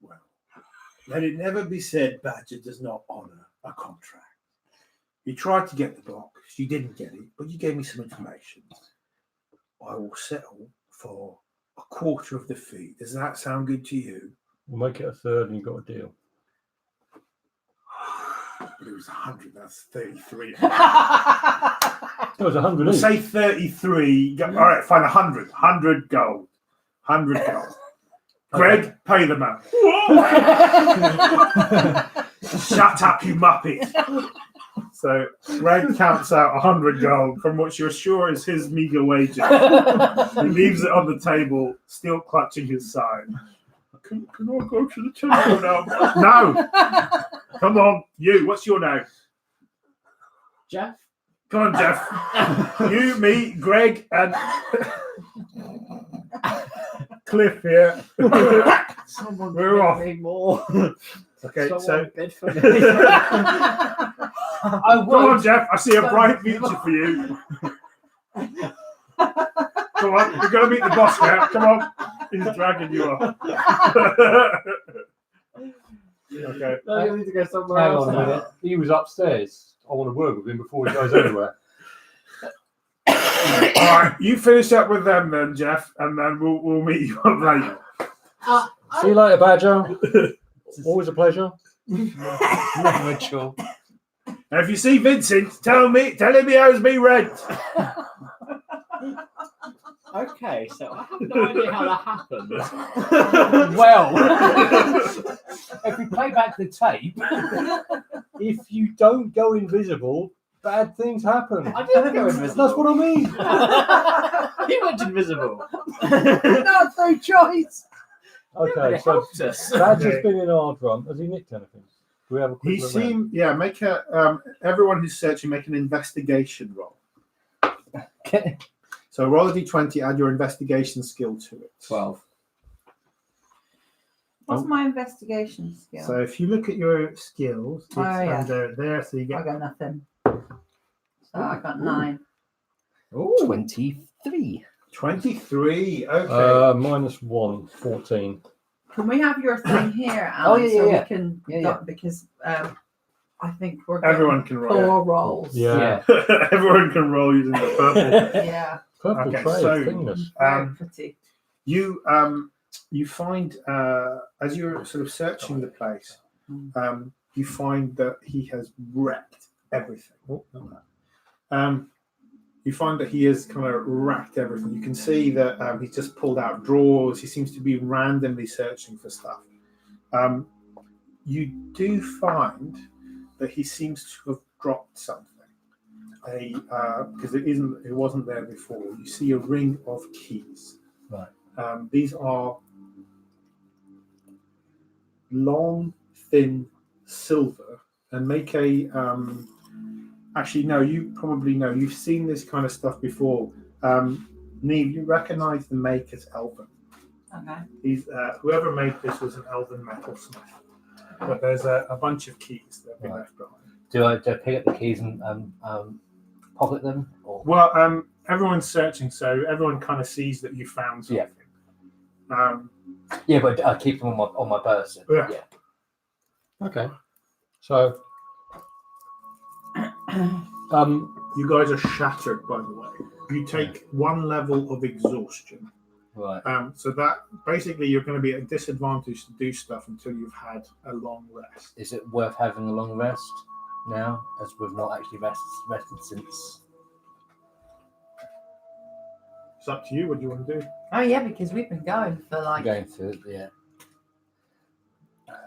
well, let it never be said Badger does not honour a contract. You tried to get the box, you didn't get it, but you gave me some information. I will settle for a quarter of the fee. Does that sound good to you? We'll make it a third and you've got a deal. But it was 100, that's 33. That was 100 We'll each. say 33. All right, fine, 100. 100 gold. 100 gold. Greg, pay the man. Shut up, you muppet. So Greg counts out 100 gold from what you're sure is his meager wages. He leaves it on the table, still clutching his side. Can I go to the temple now? No. Come on, you. What's your name? Jeff? Come on, Jeff. You, me, Greg, and cliff here. Someone We're off. pay me more. Okay, Someone so bid for me. I come on, won't. Jeff. I see a bright future for you. Come on, we're gonna meet the boss now. Come on, he's dragging you up. Okay. No, you need to go somewhere Hang else. on a now. minute. He was upstairs. I want to work with him before he goes anywhere. All right, you finish up with them then, Jeff, and then we'll meet you up later. See you later, Badger. Always a pleasure. Never a chore. Now, if you see Vincent, tell him he owes me rent. Okay, so I have no idea how that happened. Well, if we play back the tape, If you don't go invisible, bad things happen. I didn't go invisible. That's what I mean. He went invisible. Not through choice. Okay, It so helped us. Badger's been in our drum. Has he nicked anything? Do we have a quick He look round? seemed, make a everyone who's searching, make an investigation roll. okay. So roll a d20, add your investigation skill to it. 12. What's my investigation skill? So if you look at your skills, it's yeah. under there, so you I get got nothing. So I got 9. 23. 23. Okay. -1, 14. Can we have your thing here, Alan? Oh, yeah, so yeah. we can Yeah. because I think we're getting Everyone can roll. 4 rolls. Yeah. Everyone can roll using the purple. Yeah. Purple Okay, tray, so- thingness. Very pretty. You find as you're sort of searching the place, you find that he has wrecked everything. You find that he has kind of wrecked everything. You can see that he's just pulled out drawers. He seems to be randomly searching for stuff. You do find that he seems to have dropped something. Because it wasn't there before. You see a ring of keys. Right. These are long, thin silver, and make a. Actually, no. You probably know. You've seen this kind of stuff before. Neve, you recognise the make as Elven. Okay. He's whoever made this was an Elven metalsmith. But there's a bunch of keys that have been left behind. Do I pick up the keys and pocket them? Or? Well, everyone's searching, so everyone kind of sees that you found something. Yeah, but I keep them on my person. Yeah. Okay. So, You guys are shattered, by the way. You take 1 level of exhaustion. Right. So that basically you're going to be at a disadvantage to do stuff until you've had a long rest. Is it worth having a long rest now, as we've not actually rested since? It's up to you. What do you want to do? Oh yeah, because we've been going for like Going through it, yeah.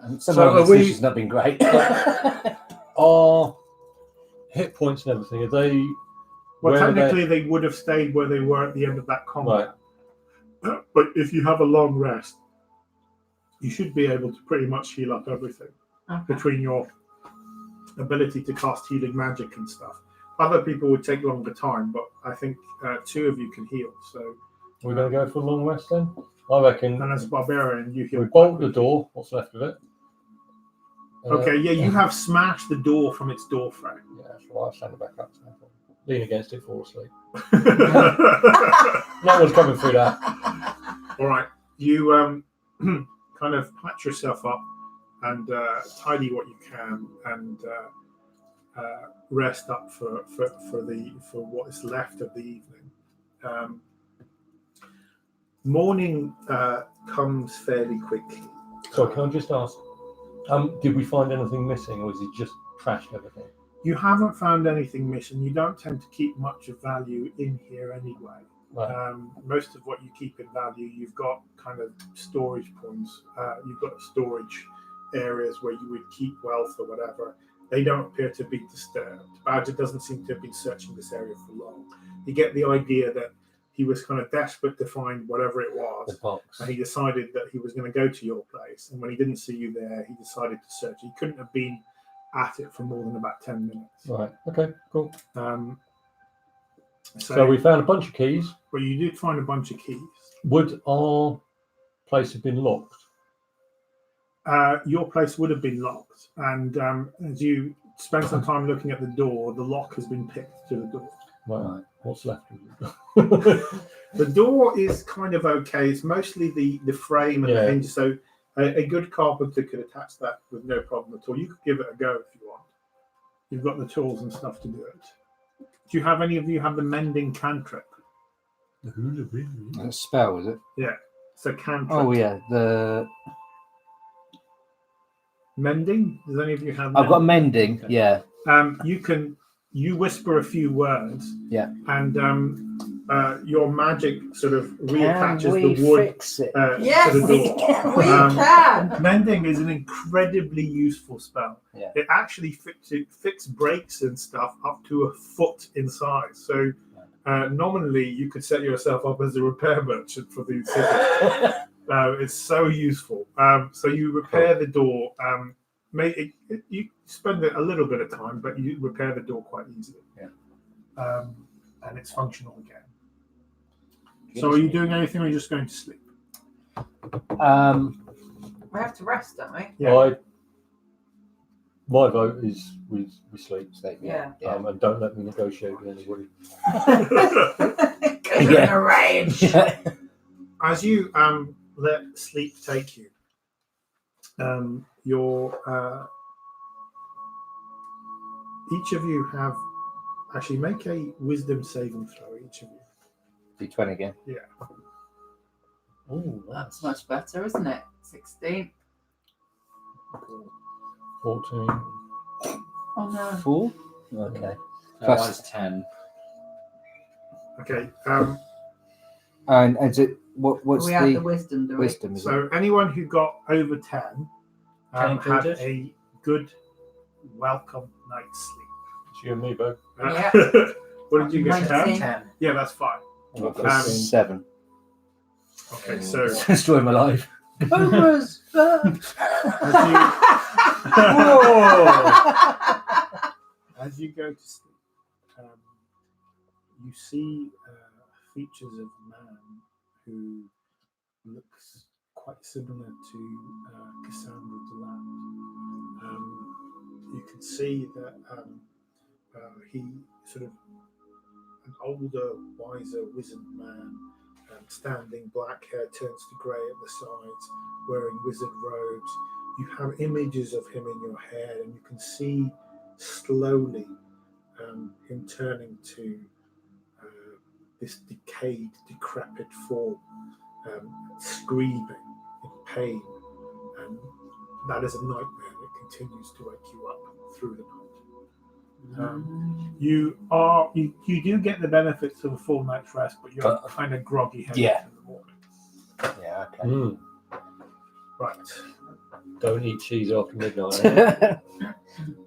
And some So of are the we- decisions not been great. are hit points and everything, are they... Well, where are technically they would have stayed where they were at the end of that combat. But if you have a long rest, you should be able to pretty much heal up everything between your ability to cast healing magic and stuff. Other people would take longer time, but I think 2 of you can heal. So, We're going to go for a long rest then? I reckon and as a barbarian, you heal. we bolt the door, what's left of it. Okay, yeah, you have smashed the door from its door frame. Yeah, that's right, I'll stand it back up. So lean against it, fall asleep. All No one's coming through that. right, you kind of patch yourself up and tidy what you can and rest up for what is left of the evening. Morning comes fairly quickly. So can I just ask, did we find anything missing, or is it just trashed everything? You haven't found anything missing. You don't tend to keep much of value in here anyway. Right. Most of what you keep in value, you've got kind of storage points. You've got storage areas where you would keep wealth or whatever. They don't appear to be disturbed. Badger doesn't seem to have been searching this area for long. You get the idea that he was kind of desperate to find whatever it The was. box. And he decided that he was going to go to your place. And when he didn't see you there, he decided to search. He couldn't have been at it for more than about 10 minutes. Right, okay, cool. So So we found a bunch of keys. well, you did find a bunch of keys. Would our place had been locked. Your place would have been locked, and as you spend some time looking at the door, the lock has been picked to the door. Right. What's left of it? The door is kind of okay. It's mostly the frame and the Yeah. hinges. So a good carpenter could attach that with no problem at all. You could give it a go if you want. You've got the tools and stuff to do it. Do you have any of you have the mending cantrip? That's a spell, is it? It's a cantrip. Oh yeah, the Mending? Does any of you have? I've got mending. Okay. Yeah, You whisper a few words. Yeah. And your magic sort of reattaches can we the wood fix it? Yes, to the we door. can. Mending is an incredibly useful spell. Yeah. It actually fix breaks and stuff up to a foot in size. So nominally, you could set yourself up as a repair merchant for these cities. It's so useful. So you repair the door. You spend a little bit of time, but you repair the door quite easily. Yeah. And it's functional again. So are you doing anything, or are you just going to sleep? We have to rest, don't we? Yeah. My vote is we sleep. Yeah. And don't let me negotiate with anybody. Because you're in a rage. As you let sleep take you, each of you have actually make a wisdom saving throw. Each of you. D20 again. Oh, That's much better, isn't it? 16. 14. Oh no. 4. Okay. No, Plus- mine's 10. Okay. And is it what's We had the the wisdom, do we? wisdom? Is it? So anyone who got over 10 had included? a good welcome night's sleep. It's you and me, Bo. Yeah. What did you get? 19. 10. Yeah, that's fine. I've got 15. 7. Okay, so Destroy my life. as you go to sleep, you see features of a man who looks quite similar to Cassandra Deland. You can see that he sort of an older, wiser, wizened man, standing, black hair turns to grey at the sides, wearing wizard robes. You have images of him in your head, and you can see slowly him turning to this decayed, decrepit form, screaming in pain, and that is a nightmare that continues to wake you up through the night. You do get the benefits of a full night's rest, but you're kind of groggy headed Yeah. in the morning. Yeah. Okay. Mm. Right. Don't eat cheese after midnight.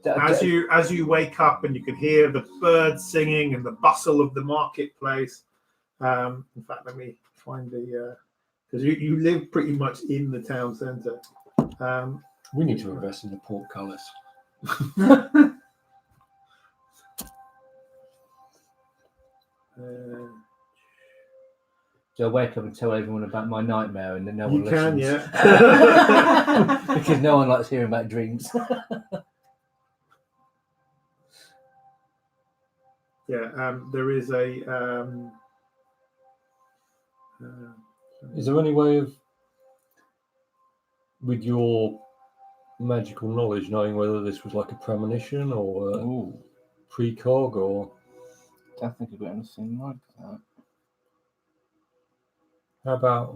As you wake up and you can hear the birds singing and the bustle of the marketplace. In fact, let me find the because you live pretty much in the town centre. We need to invest in the portcullis. Do I wake up and tell everyone about my nightmare and then no You one can, listens? yeah. Because no one likes hearing about dreams. Yeah, there is a. Is there any way of, with your magical knowledge, knowing whether this was like a premonition or a Ooh, precog or don't think I've got anything like that. how about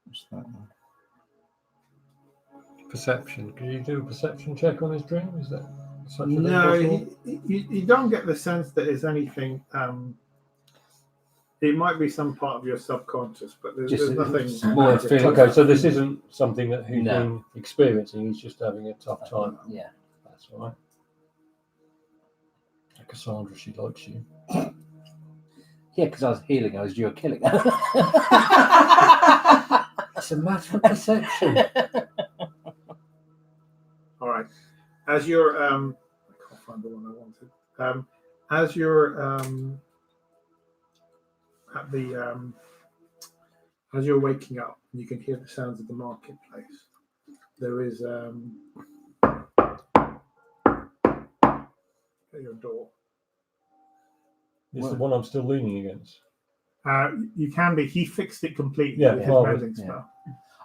What's that one? perception? Can you do a perception check on his dream? Is that such a thing No, possible? you don't get the sense that there's anything. It might be some part of your subconscious, but there's nothing. more magic. feeling. Okay, so this isn't something that he's No. been experiencing. He's just having a tough time. Yeah. That's all right. Cassandra, she likes you. Yeah, because I was healing, I was due a killing. It's a matter of perception. All right. As you're, I can't find the one I wanted. As you're at the as you're waking up, you can hear the sounds of the marketplace. There is at your door. It's the one I'm still leaning against. You can be. He fixed it completely Yeah, with his marvelous. mending spell.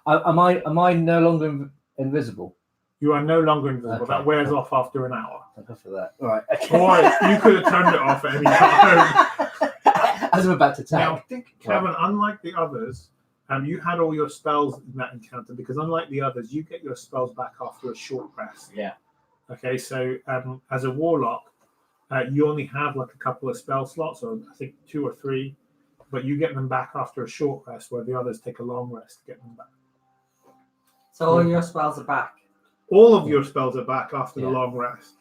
Am I no longer invisible? You are no longer invisible. Okay. That wears off after an hour. Thank God for that. Right. Or you could have turned it off at any time. As I'm about to Now, tell. Kevin, unlike the others, you had all your spells in that encounter because unlike the others, you get your spells back after a short rest. Yeah. Okay, so as a warlock, you only have like a couple of spell slots, or I think 2 or 3, but you get them back after a short rest, where the others take a long rest to get them back. So all your spells are back. All of your spells are back after the Yeah. long rest,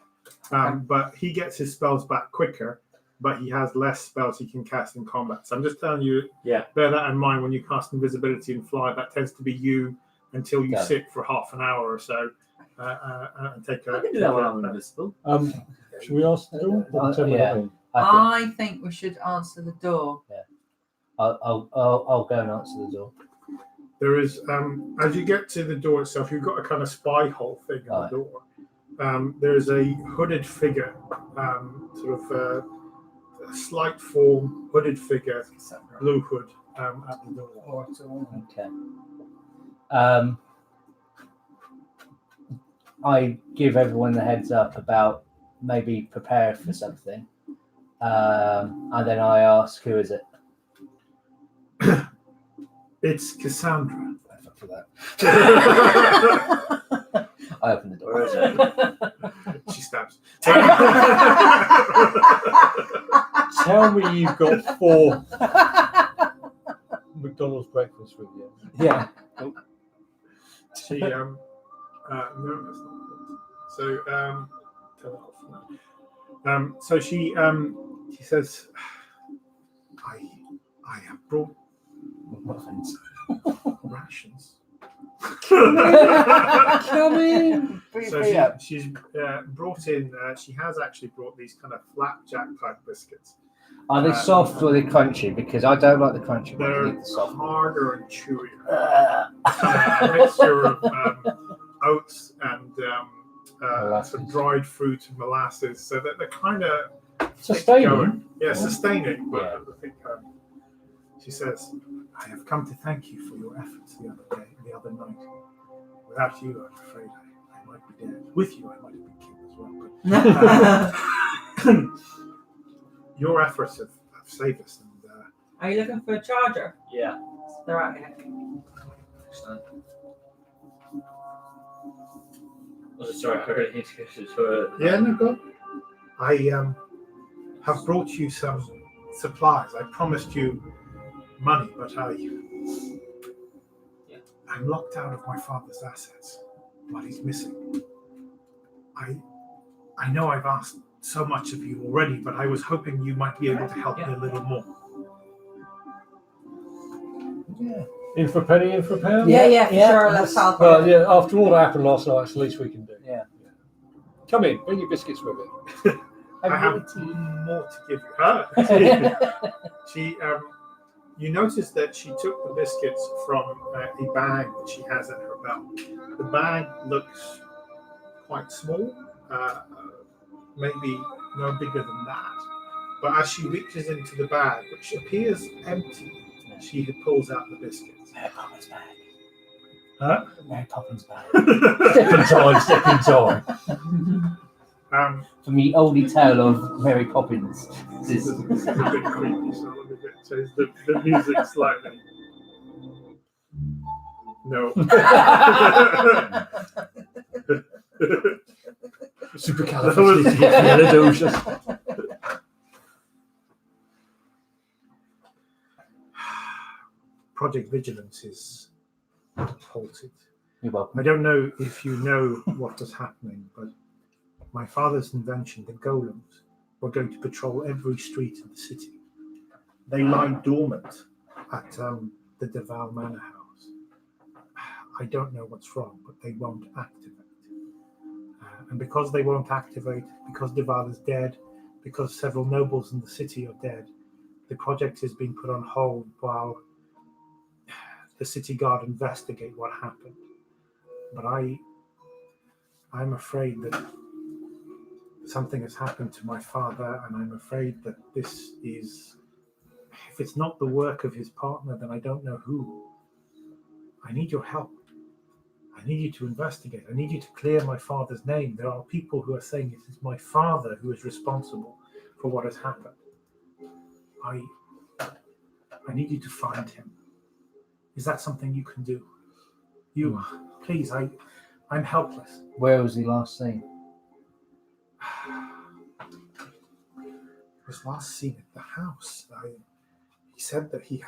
but he gets his spells back quicker, but he has less spells he can cast in combat. So I'm just telling you, bear that in mind when you cast invisibility and fly. That tends to be you until you sit for half an hour or so and take a. I can do that when I'm invisible. Should we ask the door? Or tell me yeah. what I mean? I think we should answer the door. I'll go and answer the door. There is, as you get to the door itself, you've got a kind of spy hole thing in the door. There's a hooded figure, sort of a slight form, hooded figure, blue hood at the door. Okay. I give everyone the heads up about maybe prepare for something. And then I ask, who is it? It's Cassandra. For that. I open the door. Where is it? She stabs. Tell me you've got 4 McDonald's breakfasts with you. Yeah. She no, that's not good. So turn it off now. So she says, I have brought Muffins. rations. Come in. So she's brought in. She has actually brought these kind of flapjack type biscuits. Are they soft or are they crunchy? Because I don't like the crunchy ones. I They're need the soft. harder and chewier. A mixture of oats and some dried fruit and molasses, so that they're kind of Sustaining. Yeah, sustaining. But Yeah. I think she says, "I have come to thank you for your efforts the other night. Without you, I'm afraid I might be dead. With you, I might have been killed as well. But your efforts have saved us." And Are you looking for a charger? Yeah. They're out here. Excellent. Sorry, I really need to go to the toilet. yeah, no good. I have brought you some supplies. I promised you money, but I'm locked out of my father's assets while he's missing. I know I've asked so much of you already, but I was hoping you might be able to help me a little more. Yeah. In for a penny, in for a pound? Yeah, for sure. Let's help. Well, yeah, after all that happened last night, it's the least we can do. Yeah. Come in, bring your biscuits with it. I have more to give you. She, you notice that she took the biscuits from a bag that she has in her belt. The bag looks quite small, maybe no bigger than that. But as she reaches into the bag, which appears empty, she pulls out the biscuits. Mary Poppins bag. Huh? Mary Poppins bag. Step in time. From the oldie tale of Mary Poppins. This is a bit creepy, so let me change the music slightly. No. Supercalifragilisticexpialidocious. Project Vigilance is halted. You're welcome. I don't know if you know what was happening, but my father's invention, the golems, were going to patrol every street in the city. They lie dormant at the Deval Manor House. I don't know what's wrong, but they won't activate. And because they won't activate, because Deval is dead, because several nobles in the city are dead, the project is being put on hold while the city guard investigate what happened. But I'm afraid that something has happened to my father, and I'm afraid that this is, if it's not the work of his partner, then I don't know who. I need your help. I need you to investigate. I need you to clear my father's name. There are people who are saying it is my father who is responsible for what has happened. I need you to find him. Is that something you can do? Please, I'm helpless. Where was he last seen? He was last seen at the house. He said that he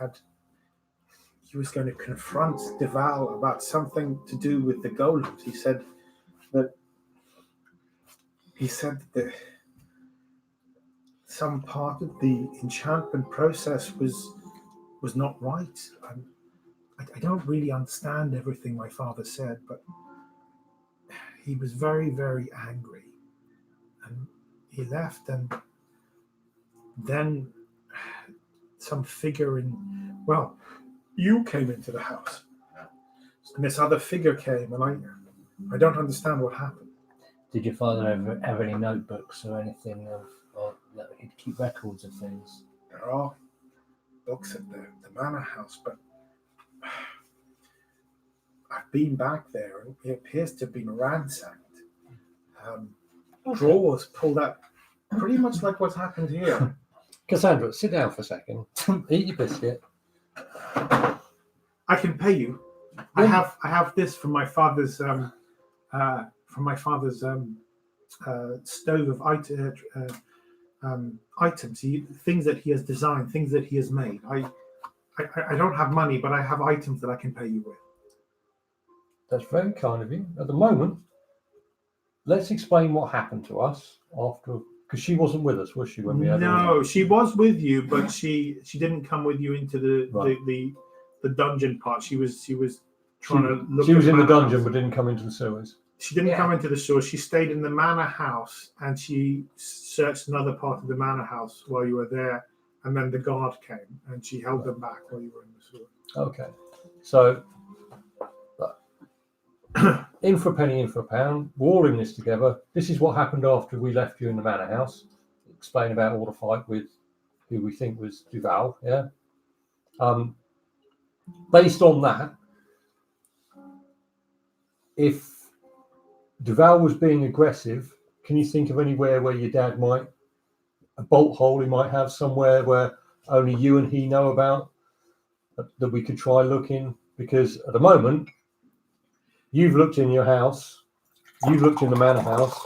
was going to confront Deval about something to do with the golems. He said that some part of the enchantment process was not right. I don't really understand everything my father said, but he was very, very angry. And he left, and then some figure you came into the house. And this other figure came, and I don't understand what happened. Did your father ever have any notebooks or anything or that he'd keep records of things? There are books at the manor house, but I've been back there, and it appears to have been ransacked. Drawers pulled out, pretty much like what's happened here. Cassandra, sit down for a second. Eat your biscuit. I can pay you. Yeah. I have this from my father's stove of items, things that he has designed, things that he has made. I don't have money, but I have items that I can pay you with. That's very kind of you. At the moment, let's explain what happened to us after, because she wasn't with us, was she? When we had No, she was with you, but she didn't come with you into the dungeon part. She was trying to look. She was at in the manor dungeon, house. but didn't come into the sewers. She didn't come into the sewer. She stayed in the manor house, and she searched another part of the manor house while you were there. And then the guard came, and she held them back while you were in the sewer. Okay, so in for a penny, in for a pound. We're all in this together. This is what happened after we left you in the manor house. Explain about all the fight with who we think was Duval. Yeah. Based on that, if Duval was being aggressive, can you think of anywhere where your dad might, a bolt hole he might have somewhere where only you and he know about, that we could try looking? Because at the moment, you've looked in your house, you've looked in the manor house.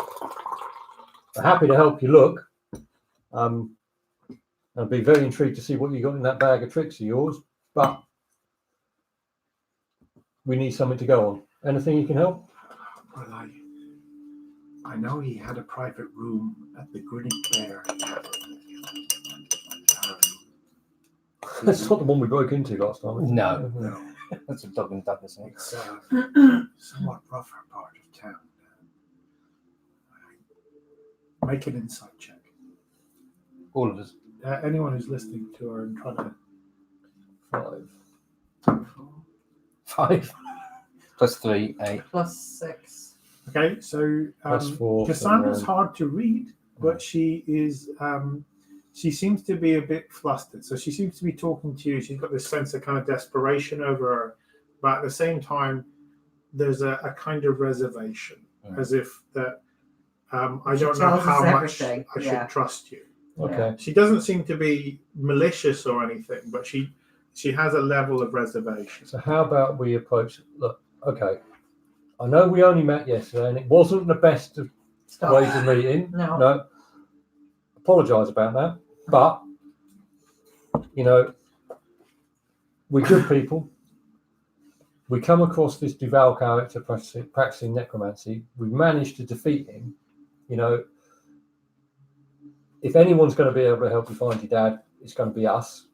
I'm happy to help you look. I'd be very intrigued to see what you got in that bag of tricks of yours, but we need something to go on. Anything you can help? Well, I know he had a private room at the Grinning Bear Tavern. That's not the one we broke into last time. is it? No. That's a dog and duck, isn't it? It's somewhat rougher part of town. Make an insight check. All of us. Anyone who's listening to her and trying to. 5. 5 plus 3, 8. Plus 6. Okay, so Plus 4. Cassandra's hard to read, but she is. She seems to be a bit flustered. So she seems to be talking to you. She's got this sense of kind of desperation over her, but at the same time, there's a kind of reservation, as if that I don't know how much I should trust you. Okay. She doesn't seem to be malicious or anything, but she has a level of reservation. So how about we approach? Look, okay. I know we only met yesterday, and it wasn't the best of ways of meeting. No. Apologise about that, but we're good people. We come across this Duval character practicing necromancy. We've managed to defeat him. If anyone's going to be able to help you find your dad, it's going to be us.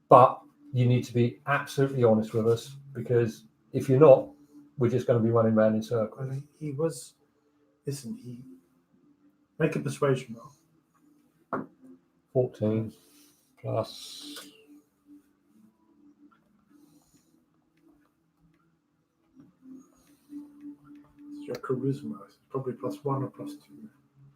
But you need to be absolutely honest with us, because if you're not, we're just going to be running around in circles. Well, he was. Listen, make a persuasion roll. 14. plus. It's your charisma. It's probably +1 or +2.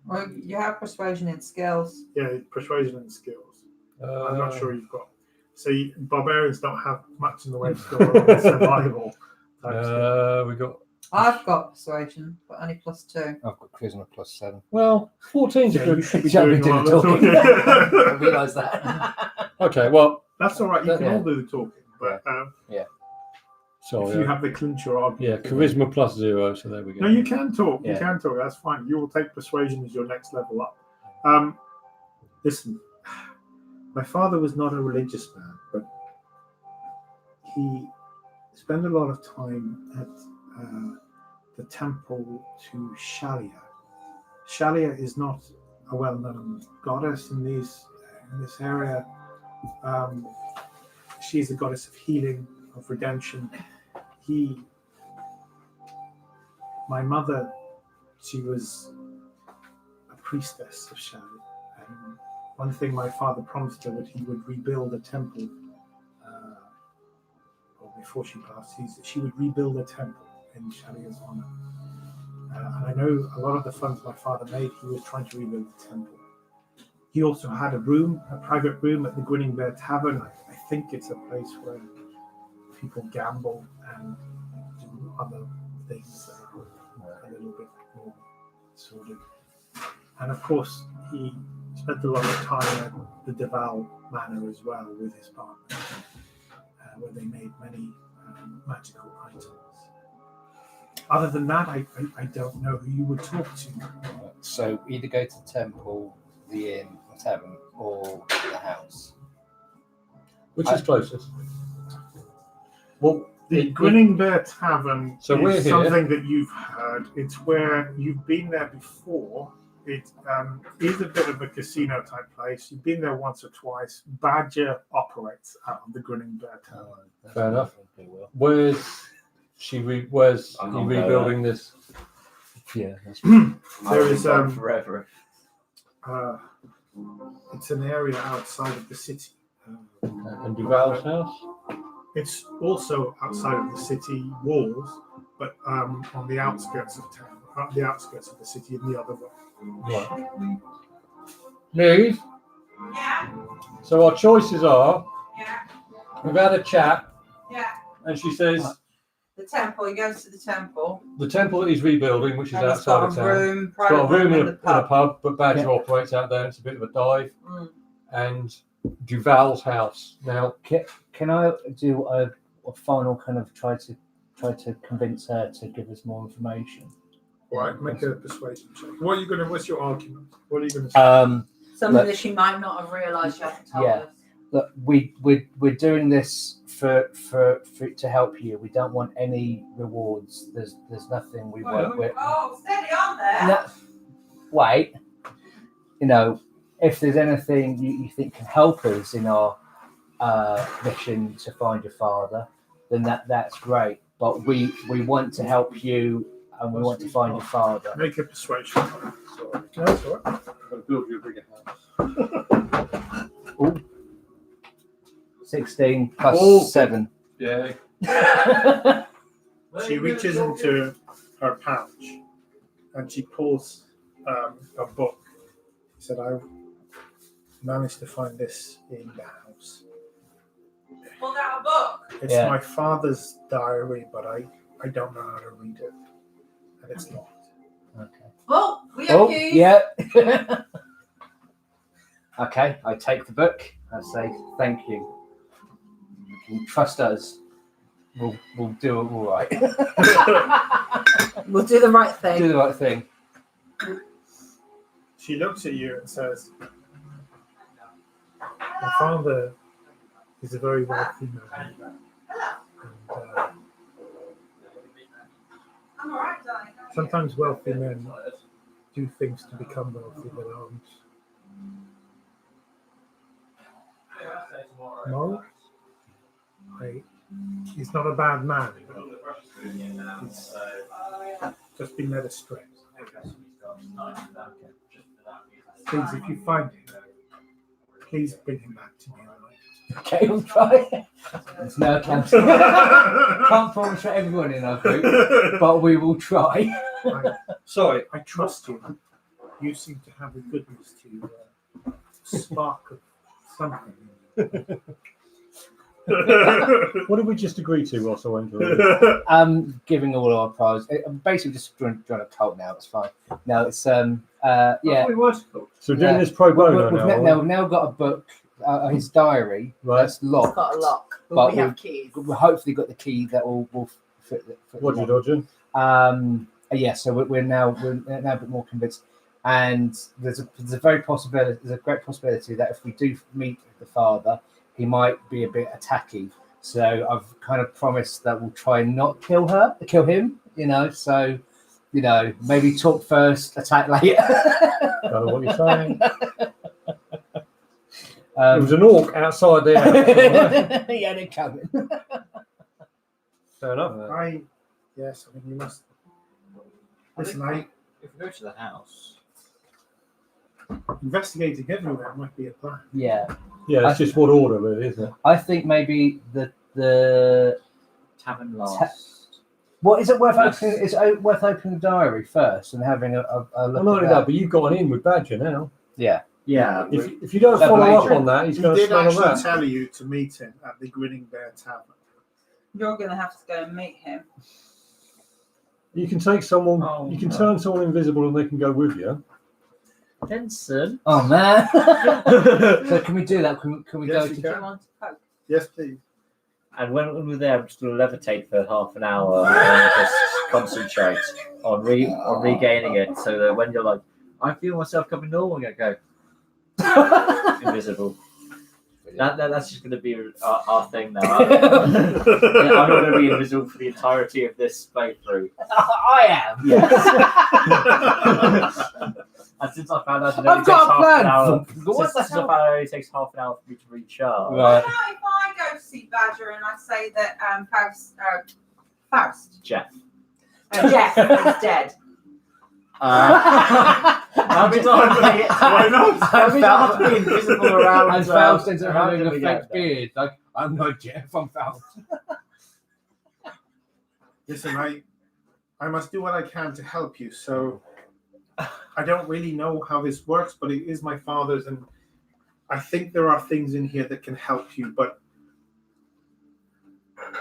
Well, you have persuasion and skills. Yeah, persuasion and skills. I'm not sure Uh, you've got. So barbarians don't have much in the way of skill or survival type stuff. We got. I've got persuasion, but only +2. I've got charisma +7. Well, 14's a Yeah, good. you should be Shall we doing do all the the talking? I talking. realise that. Okay, well, That's all right. You can Yeah. all do the talking, but sorry. if you have the clinch or yeah, argument, charisma +0, so there we go. No, you can talk. You Yeah. can talk. That's fine. You will take persuasion as your next level up. Listen, my father was not a religious man, but he spent a lot of time at the temple to Shalia. Shalia is not a well-known goddess in this area. She's a goddess of healing, of redemption. My mother, she was a priestess of Shalia. And one thing my father promised her that he would rebuild a temple. Before she passed, she would rebuild a temple in Shalia's honor. And I know a lot of the funds my father made, he was trying to rebuild the temple. He also had a private room at the Grinning Bear Tavern. I think it's a place where people gamble and do other things that are a little bit more sordid. And of course, he spent a lot of time at the Deval Manor as well with his partner, where they made many magical items. Other than that, I don't know who you would talk to. So either go to the temple, the inn, the tavern, or the house. Which is closest? Well, The Grinning Bear Tavern So we're is here. something that you've heard. It's where you've been there before. It is a bit of a casino type place. You've been there once or twice. Badger operates out of the Grinning Bear Tavern. Fair enough. Okay, well, Where's he I'm he not rebuilding this? yeah, that's There is forever. it's an area outside of the city. And Duval's house? It's also outside of the city walls, but on the outskirts of town, the outskirts of the city in the other way. Right. Neve, Yeah, so our choices are, yeah, we've had a chat, yeah. and she says The temple, he goes to the temple. the temple that he's rebuilding, which is And outside of he's got town. a room, It's got private a room in in a the pub. pub, but Badger Yeah. operates out there. It's a bit of a dive. Mm. And Duval's house. Now, Can I do a final kind of try to convince her to give us more information? Right, make a persuasion check. What's your argument? What are you gonna say? Something Look- that she might not have realised you haven't told Yeah. us. Look, we're doing this for to help you. We don't want any rewards. There's nothing we want. Oh, steady on there. No, wait. You know, if there's anything you think can help us in our mission to find your father, then that's great. But we want to help you, and we want to find your father. Make a persuasion. No, that's all right. I'm going to build you a bigger house. 16 plus Oh. 7. Yeah. She reaches into her pouch and she pulls a book. She said, I managed to find this in the house. Pulled out a book. It's Yeah. my father's diary, but I don't know how to read it. And it's locked. Okay. Oh, we have Oh, keys. yeah. Okay, I take the book. I say thank you. You can trust us. We'll do it all right. We'll do the right thing. Do the right thing. She looks at you and says, my father is a very wealthy man. And, I'm all right, darling. sometimes wealthy men do things to become wealthy that aren't moral. He's not a bad man. He's just been led astray. Please, if you find him, Please bring him back to me. Okay, we'll try. There's no can't promise for everyone in our group, but we will try. Sorry. I trust you. You seem to have the goodness to spark of something. What did we just agree to whilst I went through? Giving all our prize. Basically, just join a cult now. It's fine. No, it's I yeah. thought we were called. So doing this pro bono We've now got a book, his diary. Right. That's locked. It's got a lock, but But we have keys. We've hopefully got the key that will fit. Roger, Dodger. Yeah, so we're now a bit more convinced, and there's a great possibility that if we do meet the father, he might be a bit attacky. So I've kind of promised that we'll try and not kill him. So maybe talk first, attack later. Don't know what you're saying. There was an orc outside there. Yeah, they're coming. Fair enough. Yes, I mean, you must. Listen, If we go to the house, investigating everywhere might be a plan. Yeah, Yeah, it's just what order, really, isn't it? I think maybe the tavern last. what is it worth Yes. opening? Is it worth opening the diary first and having a look? Well, not at only that? that, but you've got an in with Badger now. Yeah. Yeah. If you don't Double follow up agent. on that, he's He going to did smell actually that. tell you to meet him at the Grinning Bear Tavern. You're going to have to go and meet him. You can take someone, Oh, you can no. turn someone invisible and they can go with you. Benson. Oh man. So can we do that? Can we Yes, go you to? Do can. you want to poke? Yes, please. And when we're there, I'm just going to levitate for half an hour and just concentrate on regaining it, so that when you're like, I feel myself coming normal, I'm going to go invisible. That's just going to be our thing now. I'm not going to be invisible for the entirety of this playthrough. I am. Yes. And since I found out it only I've takes got a half plan. an hour, What the since I hell? found out it only takes half an hour for me to recharge. Right. What about if I go to see Badger and I say that Faust, Jeff. Jeff is dead? How many times Why not? How many times have to be invisible around? And Faust ends up around having a him fake again? beard. Like, I'm not Jeff, I'm Faust. Listen, I must do what I can to help you. So I don't really know how this works, but it is my father's, and I think there are things in here that can help you, but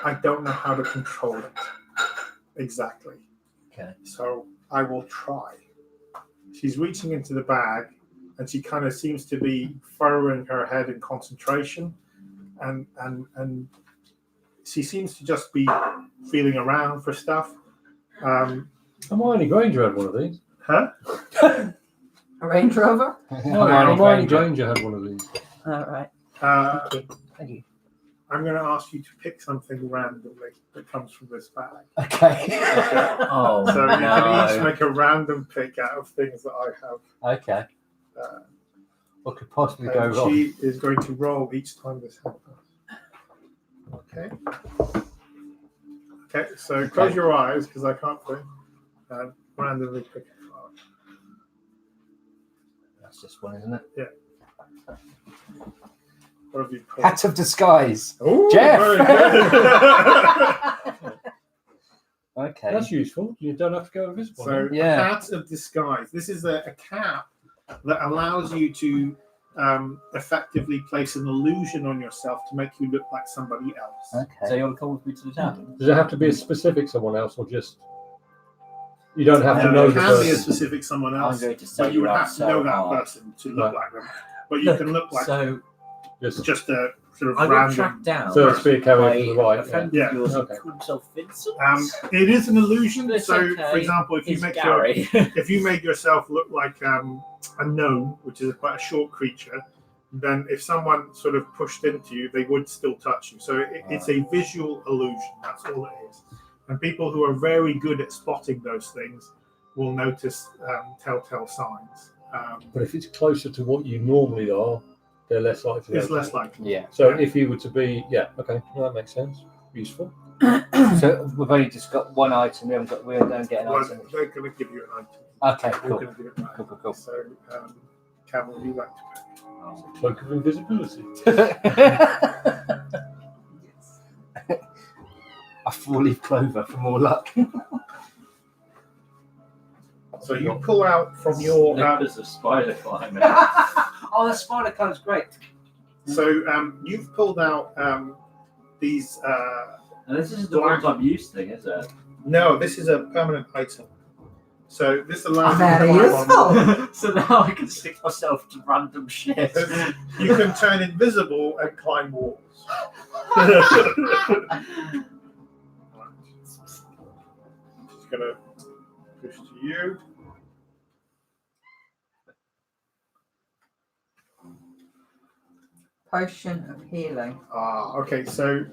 I don't know how to control it exactly. Okay. So I will try. She's reaching into the bag, and she kind of seems to be furrowing her head in concentration, and she seems to just be feeling around for stuff. Hermione Granger had one of these. Huh? A Range Rover? No, Hermione Granger had one of these. All right. Thank you. I'm going to ask you to pick something randomly that comes from this bag. Okay. Oh, So you can each no. make a random pick out of things that I have. Okay. Uh, What could possibly go and wrong? she is going to roll each time this happens. Okay. Okay, so close your eyes because I can't think. And randomly pick a card. That's just one, isn't it? What have you pulled? Hat of disguise. Ooh, Jeff! very good. Okay. That's useful. You don't have to go invisible. So, Yeah. hat of disguise. This is a cap that allows you to effectively place an illusion on yourself to make you look like somebody else. Okay. So you want to come with me to the tavern? Does it have to be a specific someone else, or just you don't have to No, know it the can be a person? specific someone I'm else, going to sell but you would out have to so know that hard. person to look like them. But you can look like So just a sort of I got random. tracked down. So to speak, carry by to the right. a friend Yeah. of yours who Okay. called himself Vincent. It is an illusion. It's So, okay. for example, if you It's make Gary. if you made yourself look like a gnome, which is quite a short creature, then if someone sort of pushed into you, they would still touch you. So it's a visual illusion. That's all it is. And people who are very good at spotting those things will notice telltale signs. But if it's closer to what you normally are, they're less likely. It's less likely. Yeah. So if you were to be, okay, well, that makes sense. Useful. So we've only just got one item. We don't get an Well, item. they're going to give you an item. Okay. We're Cool. going to give it back. Cool. So, Cameron, would you like to pick? Cloak of invisibility. A 4-leaf clover for more luck. So you pull out from your. Slippers of spider climbing. Oh, the spider clove's great. So you've pulled out these. And this isn't the one-time use thing, is it? No, this is a permanent item. So this allows you Very to climb on. useful. So now I can stick myself to random shit. You can turn invisible and climb walls. Just gonna push to you. Potion of healing. Okay, so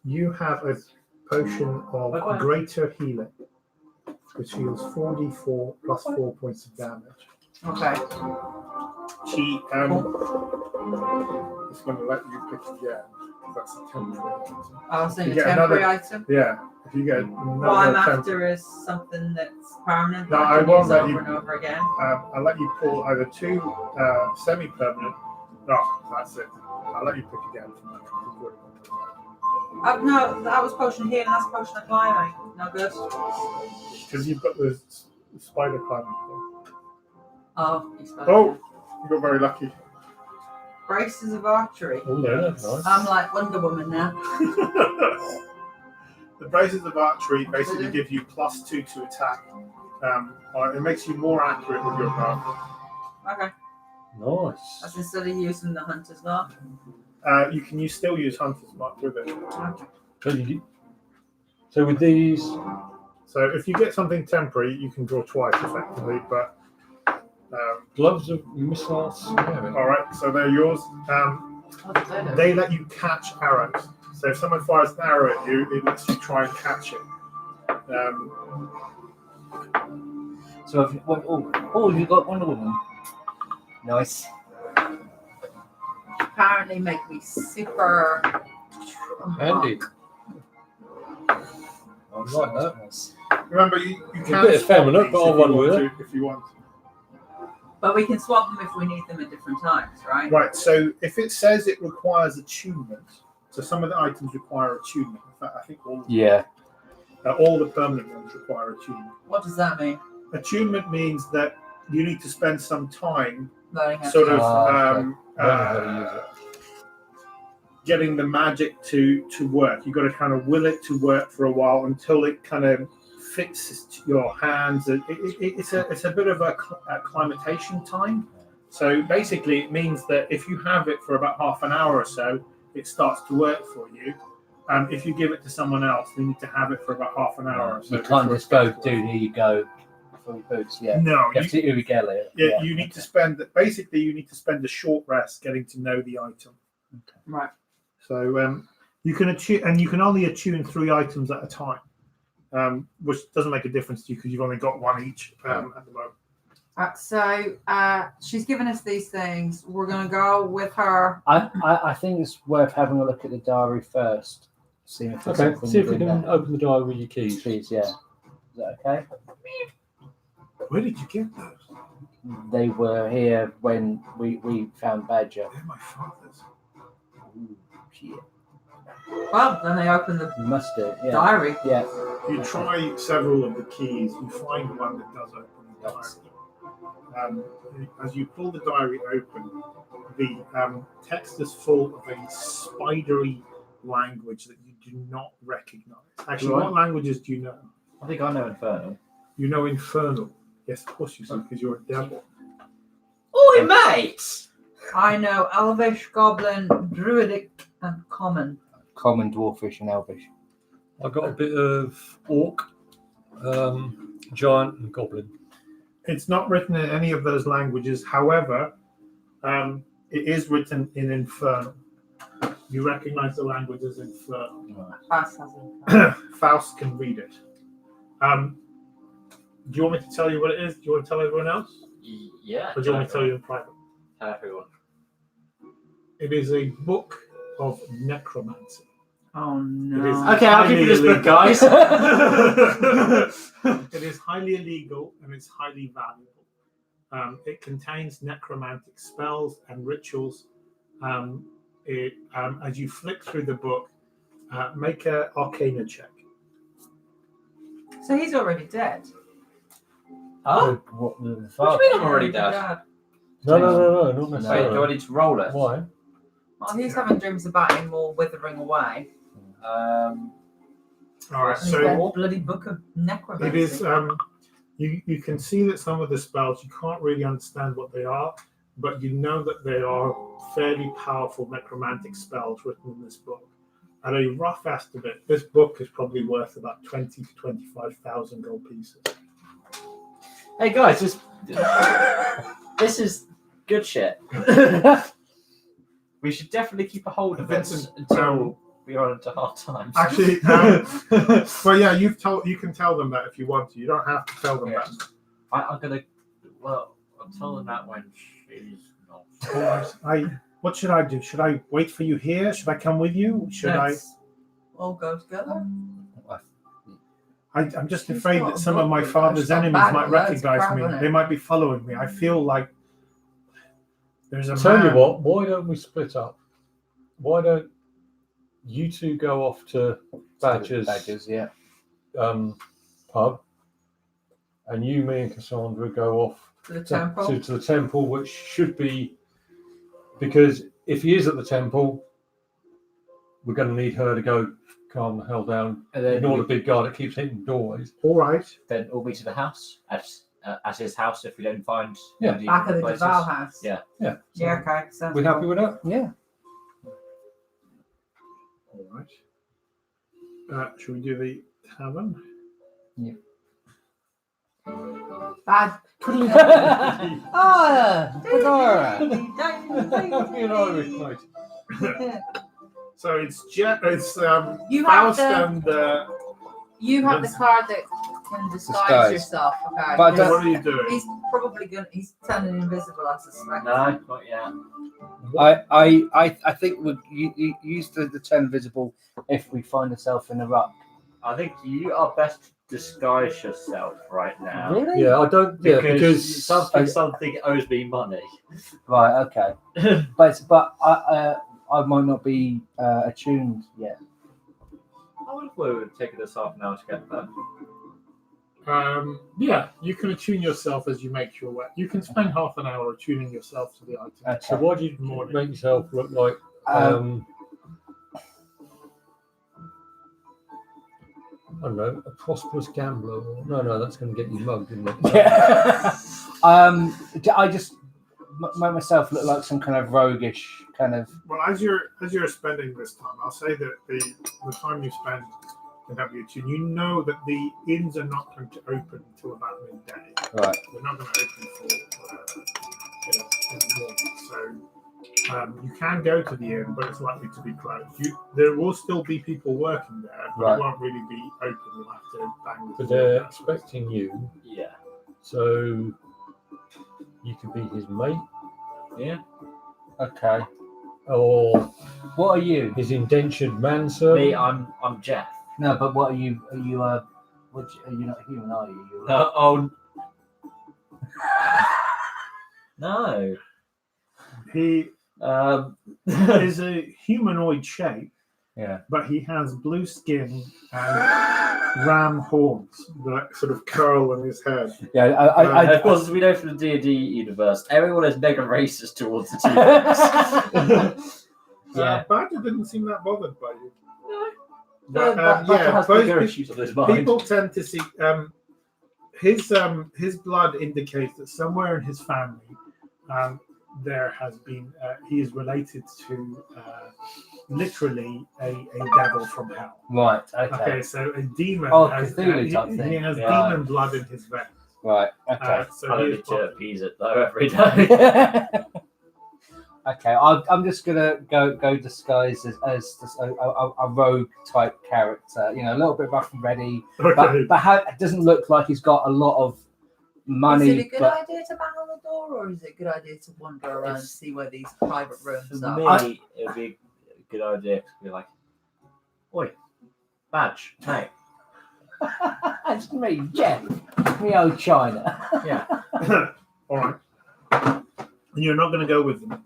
you have a potion of greater healing, which heals 4d4 plus 4 points of damage. Okay. She is going to let you pick again. That's a temporary item. I was thinking You a get temporary another- item. Yeah, if you get What I'm another after is something that's permanent. No, that I can won't use let over you- and over again. I'll let you pull either 2 semi-permanent. No, that's it. I'll let you pick again. No, that was potion of healing. That's potion of climbing. No good. Because you've got the spider climbing thing. Oh, he's got Oh, you got very lucky. braces of archery. Oh, yeah, that's nice. I'm like Wonder Woman now. The braces of archery basically give you +2 to attack. It makes you more accurate with your bow. Okay. Nice. That's instead of using the hunter's mark. You can still use Hunter's Mark with it. So with these, So if you get something temporary, you can draw twice effectively. But gloves of missile scaring. all right, so they're yours. They let you catch arrows. So if someone fires an arrow at you, it lets you try and catch it. So if, you got Wonder Woman. Nice. Apparently make me super Handy. I like that. Nice. Remember, you A can bit swap effeminate, these but if I'll you run want with to, if you want. But we can swap them if we need them at different times, right? Right, so if it says it requires attunement, so some of the items require attunement. In fact, I think all the permanent ones require attunement. What does that mean? Attunement means that you need to spend some time Learning how sort to of Learning how to use it. getting the magic to work. You've got to kind of will it to work for a while until it kind of fits your hands. It's a bit of a acclimatation time. So basically, it means that if you have it for about half an hour or so, it starts to work for you. If you give it to someone else, they need to have it for about half an hour or so. You can't before just it go, starts to work. dude, here you go. Full boots, yeah. No, You have to irrigate it. yeah, you need to spend you need to spend a short rest getting to know the item. Right. So you can attune, and you can only attune 3 items at a time, which doesn't make a difference to you because you've only got 1 each at the moment. So she's given us these things. We're going to go with her. I think it's worth having a look at the diary first. See if there's Okay, something see if we within can there. open the diary with your keys. Please, yeah. Is that okay? Where did you get those? They were here when we found Badger. They're my father's. Ooh, shit. Well, then they open the You must do, yeah. diary. Yeah. You try several of the keys, you find one that does open the diary. As you pull the diary open, the text is full of a spidery language that you do not recognize. Actually, Right. what languages do you know? I think I know Inferno. You know Infernal. Yes, of course you do, because you're a devil. Oi, mate! I know Elvish, Goblin, Druidic, and Common. Common, Dwarfish, and Elvish. I got a bit of orc, giant, and goblin. It's not written in any of those languages. However, it is written in Infernal. You recognize the language as Infernal. Fast has it. Faust can read it. Do you want me to tell you what it is? Do you want to tell everyone else? Yeah. Or do you want me to tell you in private? Tell everyone. It is a book of necromancy. Oh It is no. Okay, I'll give you this book, guys. It is highly illegal and it's highly valuable. It contains necromantic spells and rituals. As you flick through the book, make an Arcana check. So he's already dead. Huh? What the What father? do you mean I'm already dead? No, not Wait, necessarily. do I need to roll it? Why? Well, he's having dreams about him all withering away. All right, And he's got so a bloody book of necromancy. it is. You can see that some of the spells you can't really understand what they are, but you know that they are fairly powerful necromantic spells written in this book. At a rough estimate, this book is probably worth about 20 to 25,000 gold pieces. Hey guys, this is good shit. We should definitely keep a hold of this Vincent, until we are into hard times. Actually, well, yeah, you can tell them that if you want to. You don't have to tell them Yeah. that. I'm gonna. Well, I'll tell them that when she's not. What should I do? Should I wait for you here? Should I come with you? Should Let's all go together. I'm just She's afraid got that a some of book my with a father's bag enemies of might loads of recognize crap me. in it. They might be following me. I feel like there's a Tell you man. what, why don't we split up? Why don't you two go off to Badger's yeah. pub, and you, me, and Cassandra go off To the temple. to the temple, which should be, because if he is at the temple, we're going to need her to go calm the hell down. And then, Ignore the big guy that keeps hitting doorways. All right. then all meet to the house at his house if we don't find. Yeah. any Back of the places. Duval house. Yeah. Yeah. Yeah, okay. Sounds We happy cool. with that? Yeah. All right. Should we do the tavern? Bad. Ah, Fedora. You know, Irish mate. So it's You have Faust the- and. You have the card that can disguise Disguise. yourself. Okay. But What are you doing? He's probably going. He's turning invisible, I suspect. No, not yet. I think we use the term visible if we find ourselves in a rut. I think you are best to disguise yourself right now. Really? Yeah, I don't. Yeah, because something owes me money. Right. Okay. but I might not be attuned yet. I would have thought it would have taken us half an hour to get there. Yeah, you can attune yourself as you make your way. You can spend half an hour attuning yourself to the item. Okay. so why do you Morning. make yourself look like? I don't know, a prosperous gambler. Or, no, that's going to get you mugged, isn't it? Yeah. I just make myself look like some kind of roguish kind of. Well, as you're spending this time, I'll say that the time you spend can help you attune. You know that the inns are not going to open until about midday. Right. They're not going to open in the morning. So you can go to the inn, but it's likely to be closed. There will still be people working there, but Right. it won't really be open. You'll have to bang the But door they're down. expecting you, Yeah. so you could be his mate Yeah. Okay. or What are you? his indentured manservant. Me, I'm Jeff. No, but what are you? Are you are you not human? Are you? You're Oh. No. He is a humanoid shape, Yeah. but he has blue skin and ram horns that sort of curl on his head. Yeah. And of course, as we know from the D&D universe, everyone is mega racist towards the two. Yeah. Badger didn't seem that bothered by you. No, But, Badger has both bigger pe- issues on his mind. people tend to see his blood indicates that somewhere in his family there has been he is related to literally a devil from hell. Right. Okay, Okay. so a demon Oh, has Cthulhu type he thing. has Yeah. demon blood in his veins. Right. Okay. So I he don't is need to appease it though every day. Okay. I'm just gonna go disguised as a rogue type character. You know, a little bit rough and ready, okay. but it doesn't look like he's got a lot of money. Is it a good but idea to bang on the door, or is it a good idea to wander around and see where these private rooms For are? me, it would be a good idea to be like, "Oi, Badge, mate, it's me, Jeff, me old China. yeah, All right. And you're not going to go with them.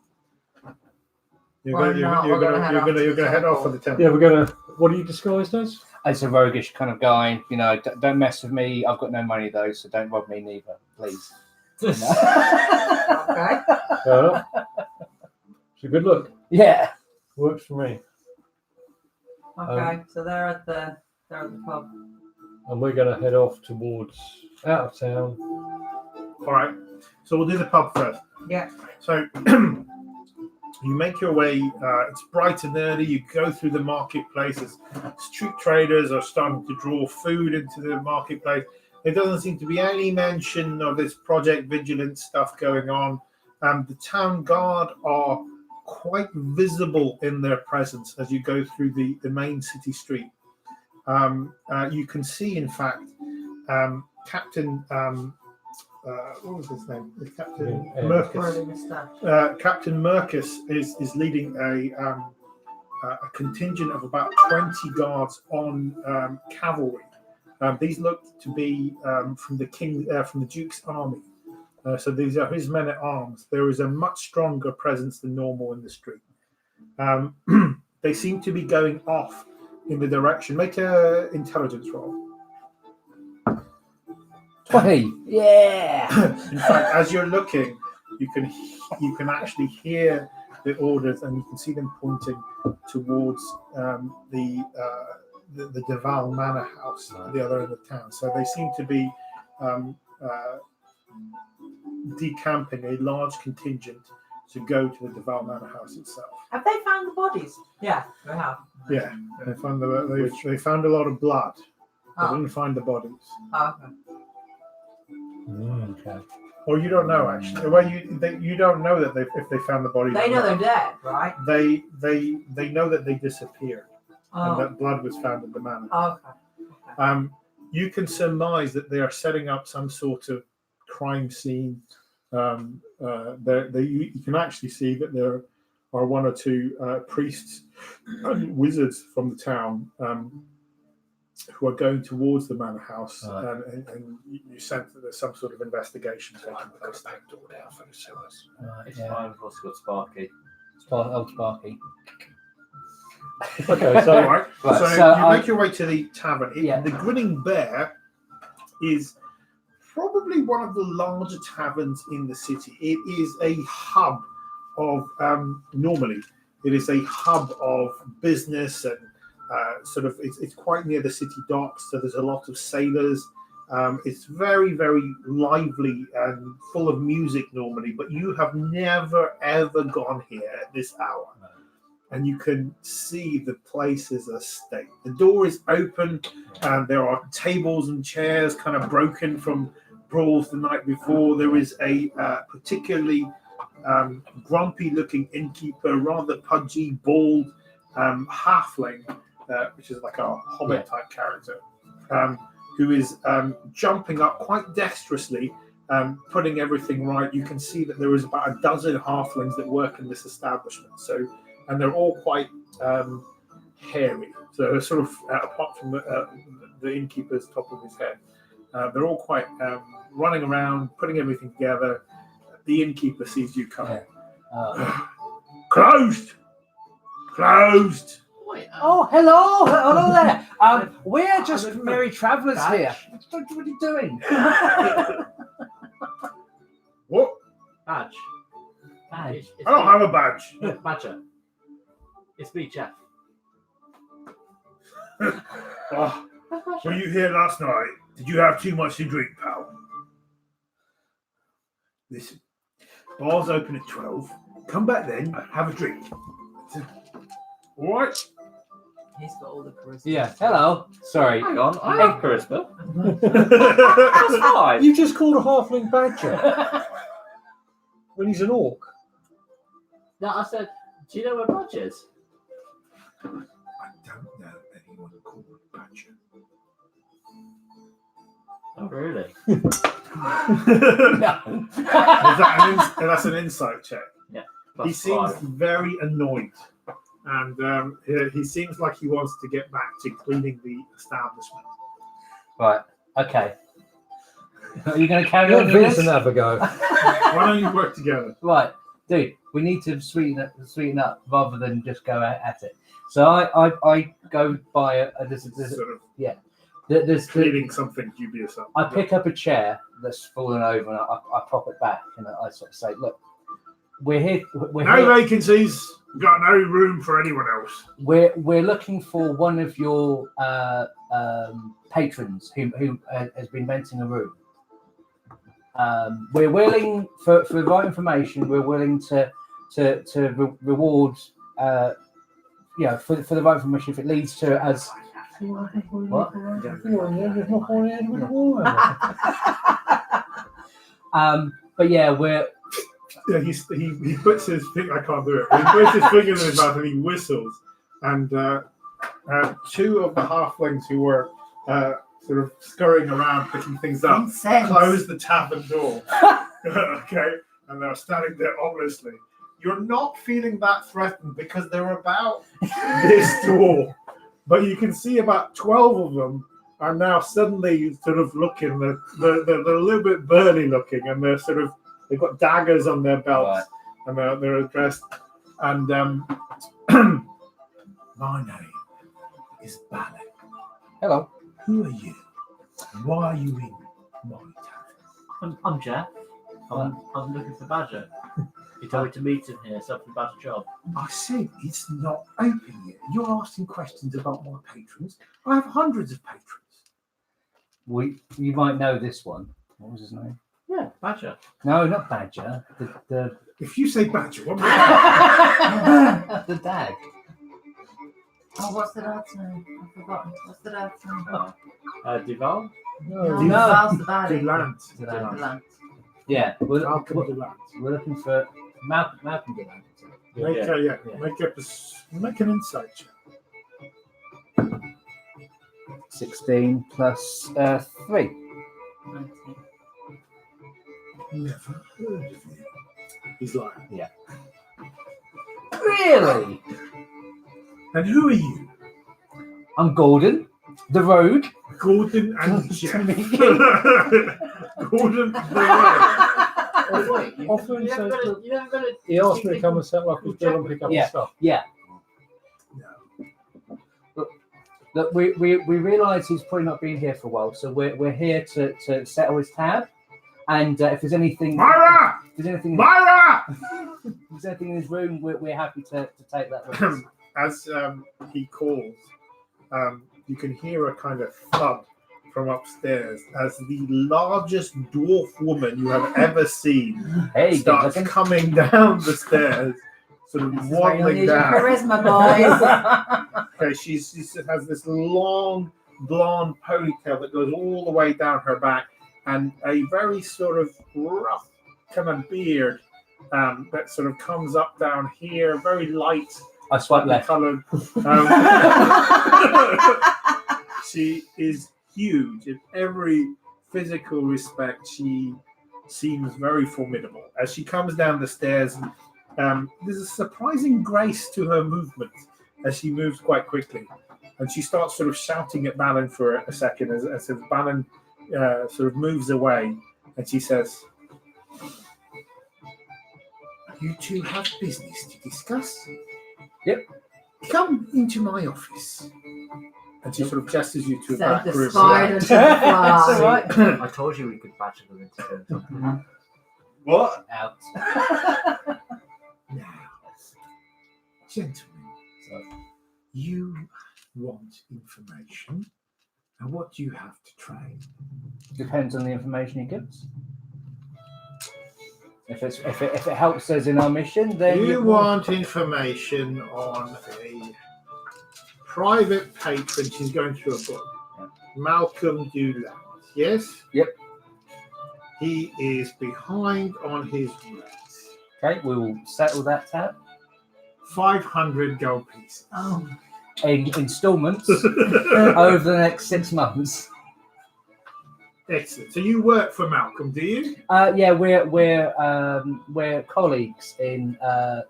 You're Why going not? to We're gonna head off to the head off temple. for the temple. Yeah, we're gonna. What are you disguised as? As a roguish kind of guy, you know, don't mess with me. I've got no money though, so don't rob me neither, please. You know? Okay. Fair enough. It's a good look. Yeah. Works for me. Okay. So they're at the pub. And we're gonna head off towards out of town. All right. So we'll do the pub first. Yeah. So you make your way. It's bright and early. You go through the marketplaces. Street traders are starting to draw food into the marketplace. There doesn't seem to be any mention of this Project Vigilance stuff going on. The town guard are quite visible in their presence as you go through the main city street. You can see, in fact, Captain. What was his name? Captain Mercus. Twirling a staff. Captain Mercus is leading a contingent of about 20 guards on cavalry. These look to be from the Duke's army. So these are his men at arms. There is a much stronger presence than normal in the street. They seem to be going off in the direction. Make an intelligence roll. 20. Yeah. In fact, as you're looking, you can actually hear the orders, and you can see them pointing towards the Deval Manor House at the other end of town. So they seem to be decamping a large contingent to go to the Deval Manor House itself. Have they found the bodies? Yeah, they have. Yeah, they found a lot of blood. They Oh. didn't find the bodies. Oh, okay. Okay. Or you don't know actually. Well, you don't know that if they found the bodies. They know they're dead, right? They know that they disappeared and Oh. that blood was found at the manor. Okay. You can surmise that they are setting up some sort of crime scene. You can actually see that there are one or two priests and wizards from the town who are going towards the manor house, and you sense that there's some sort of investigation taking place. Back door down for the sewers. It's Yeah. fine. I've also got Sparky. Old Sparky. Okay, so All right. Right, So, so you make your way to the tavern. Yeah. The Grinning Bear is probably one of the larger taverns in the city. It is a hub of normally it is a hub of business and it's quite near the city docks, so there's a lot of sailors. It's very, very lively and full of music normally, but you have never ever gone here at this hour. And you can see the place is a state. The door is open, and there are tables and chairs kind of broken from brawls the night before. There is a particularly grumpy-looking innkeeper, rather pudgy, bald halfling, which is like a hobbit-type character, who is jumping up quite dexterously, putting everything right. You can see that there is about a dozen halflings that work in this establishment. And they're all quite hairy. So sort of apart from the innkeeper's top of his head, they're all quite running around, putting everything together. The innkeeper sees you coming. Closed! Closed! Oh, hello there. We're just merry travellers here. What are you doing? What? Badge. Badge. I don't have a badge. Badger. It's me, Jeff. Oh, were you here last night? Did you have too much to drink, pal? Listen, bar's open at 12. Come back then, have a drink. All right? He's got all the charisma. Yeah. Hello. Sorry. Hang on, I have charisma. That's That's fine. you just called a halfling badger when he's an orc. No, I said, do you know where Badge is? I don't know anyone called Badger. Oh, really? No. That's an insight check. Yeah. He seems +5. very annoyed. And he seems like he wants to get back to cleaning the establishment. Right. Okay. Are you going to carry Let on with this? Vincent have a go. Why don't you work together? Right, dude. We need to sweeten up rather than just go at it. So I go by there's Sort of there's feeling something dubious up. I pick up a chair that's fallen over and I prop it back and I sort of say, look, we're here. No vacancies. We've got no room for anyone else. We're looking for one of your patrons who has been renting a room. We're willing for the right information. We're willing to reward. For the right information if it leads to us. What? But yeah, we're. Yeah, he puts his finger. I can't do it. He puts his finger in his mouth and he whistles. And two of the halflings who were sort of scurrying around picking things up close the tavern door. Okay, and they're standing there ominously. You're not feeling that threatened because they're about this door, but you can see about 12 of them are now suddenly sort of looking. They're a little bit burly looking, and they've got daggers on their belts, and they're dressed. And my name is Balak. Hello. Who are you? Why are you in my tavern? I'm Jack. I'm looking for Badger. He told me to meet him here, so for Badger job. I said it's not open yet. You're asking questions about my patrons. I have hundreds of patrons. You might know this one. What was his name? Yeah, Badger. No, not Badger. The If you say Badger, what the dag. Oh, what's the dad's name? I've forgotten. What's the dad's name? Duval? No, No. Val's the baddie. Delant. Delant. Yeah, Malcolm Delant. we're looking for Malcolm Delant. Make an insight check. 16 plus 3. 19. Never heard of you. He's lying. Yeah. Really? And who are you? I'm Gordon, the Rogue. Gordon and Jeff. Gordon the Often You says never that you never got to. he asked me to come and set up his bill and pick up his stuff. Yeah. No. Look, we realise he's probably not been here for a while, so we're here to settle his tab. And if there's anything, Myra! if there's anything, Myra! if there's anything in his room, we're happy to take that with us. As he calls, you can hear a kind of thud from upstairs as the largest dwarf woman you have ever seen Hey, starts good looking. coming down the stairs, sort of waddling Use your down. charisma, boys. Okay, she has this long blonde ponytail that goes all the way down her back, and a very sort of rough kind of beard that sort of comes up down here, very light. I swipe left. Coloured. She is huge in every physical respect. She seems very formidable as she comes down the stairs. There's a surprising grace to her movement as she moves quite quickly, and she starts sort of shouting at Balin for a second as Balin sort of moves away, and she says, "You two have business to discuss? Yep. Come into my office." And she sort of gestures you to a Said back the room. spider to the That's all fly. right. I told you we could badger them into something. What? Out. Now, gentlemen, you want information, and what do you have to trade? Depends on the information he gives. If it helps us in our mission, then You want information on a private patron. She's going through a book. Malcolm Duland. Yes? Yep. He is behind on his rent. Okay, we will settle that tab 500 gold pieces. Oh, in instalments over the next 6 months. Excellent. So you work for Malcolm, do you? Yeah, we're colleagues in the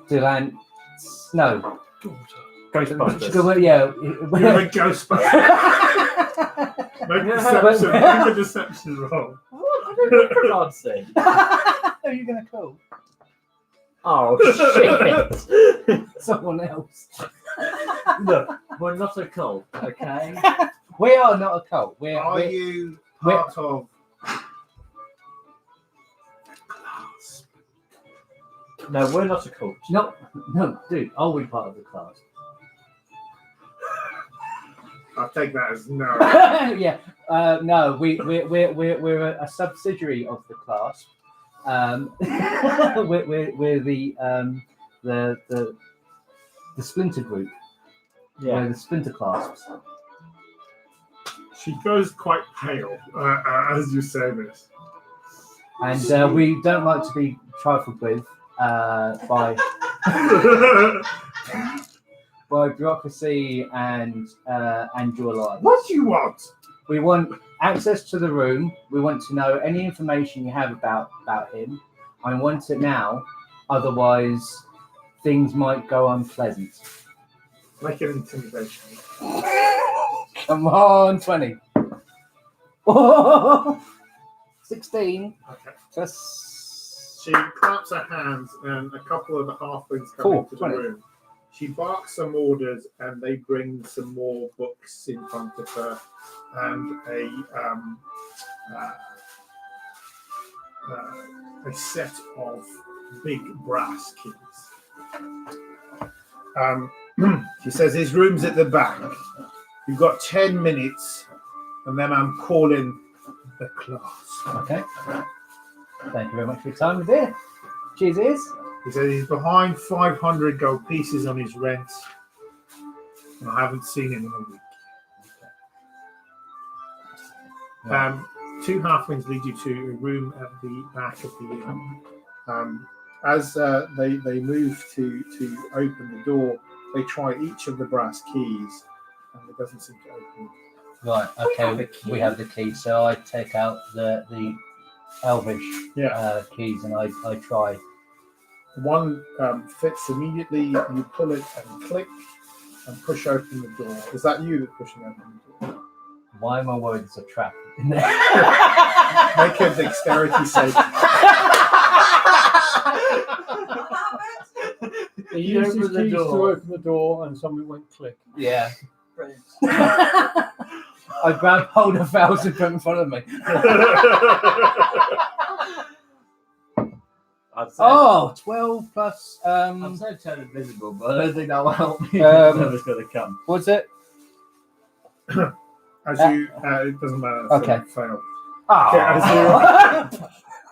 Delance. No, Ghostbusters. Yeah. You're a Ghostbuster. Make a deception roll. What? I don't know pronouncing. Who are you going to call? Oh, shit. Someone else. Look, we're not a cult, okay? We are not a cult. Are you part of the class? No, we're not a cult. No, dude. Are we part of the class? I'll take that as no. Yeah. No, we're a subsidiary of the class. We're the splinter group. Yeah. We're the splinter clasps. She goes quite pale as you say this. And we don't like to be trifled with by bureaucracy and your life. What do you want? We want access to the room. We want to know any information you have about him. I want it now. Otherwise, things might go unpleasant. Make an intimidation. Come on, 20. 16. Okay. Plus... She claps her hands and a couple of the halflings come Cool, into the 20. room. She barks some orders and they bring some more books in front of her and a set of big brass keys. She says his room's at the back. You've got 10 minutes and then I'm calling the class. Okay. Thank you very much for your time, dear. Cheers. He says he's behind 500 gold pieces on his rent. And I haven't seen him in a week. Right. Two halflings lead you to a room at the back of the inn. As they move to open the door, they try each of the brass keys, and it doesn't seem to open. Right. Okay. We have the key. So I take out the elvish keys and I try. One fits immediately. You pull it and click and push open the door. Is that you that's pushing open the door? Why am I worried there's a trap in there? Make a dexterity save. He used his keys to open the door and something went click. Yeah. I grabbed hold of Val's and put in front of me. Oh, 12 plus. I'm so turn invisible, but I don't think that will help me. Whoever's going to come. What's it? As you, it doesn't matter. Okay. Fail. Oh.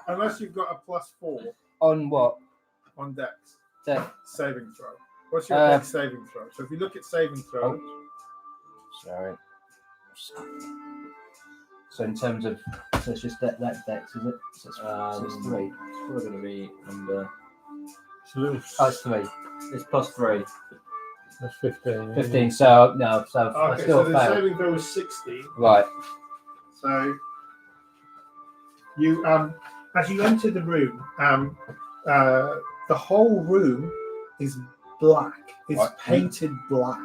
Unless you've got a +4 On what? on Dex Dex. saving throw. What's your Dex saving throw? So if you look at saving throw, Sorry. So in terms of, so it's just that Dex, is it? So it's 3. It's probably going to be under. It's a little. Oh, it's 3. It's +3. That's 15. 15. So no. So I okay. still So the fail. saving throw was 16. Right. So you, as you enter the room, the whole room is black. It's Right. painted black.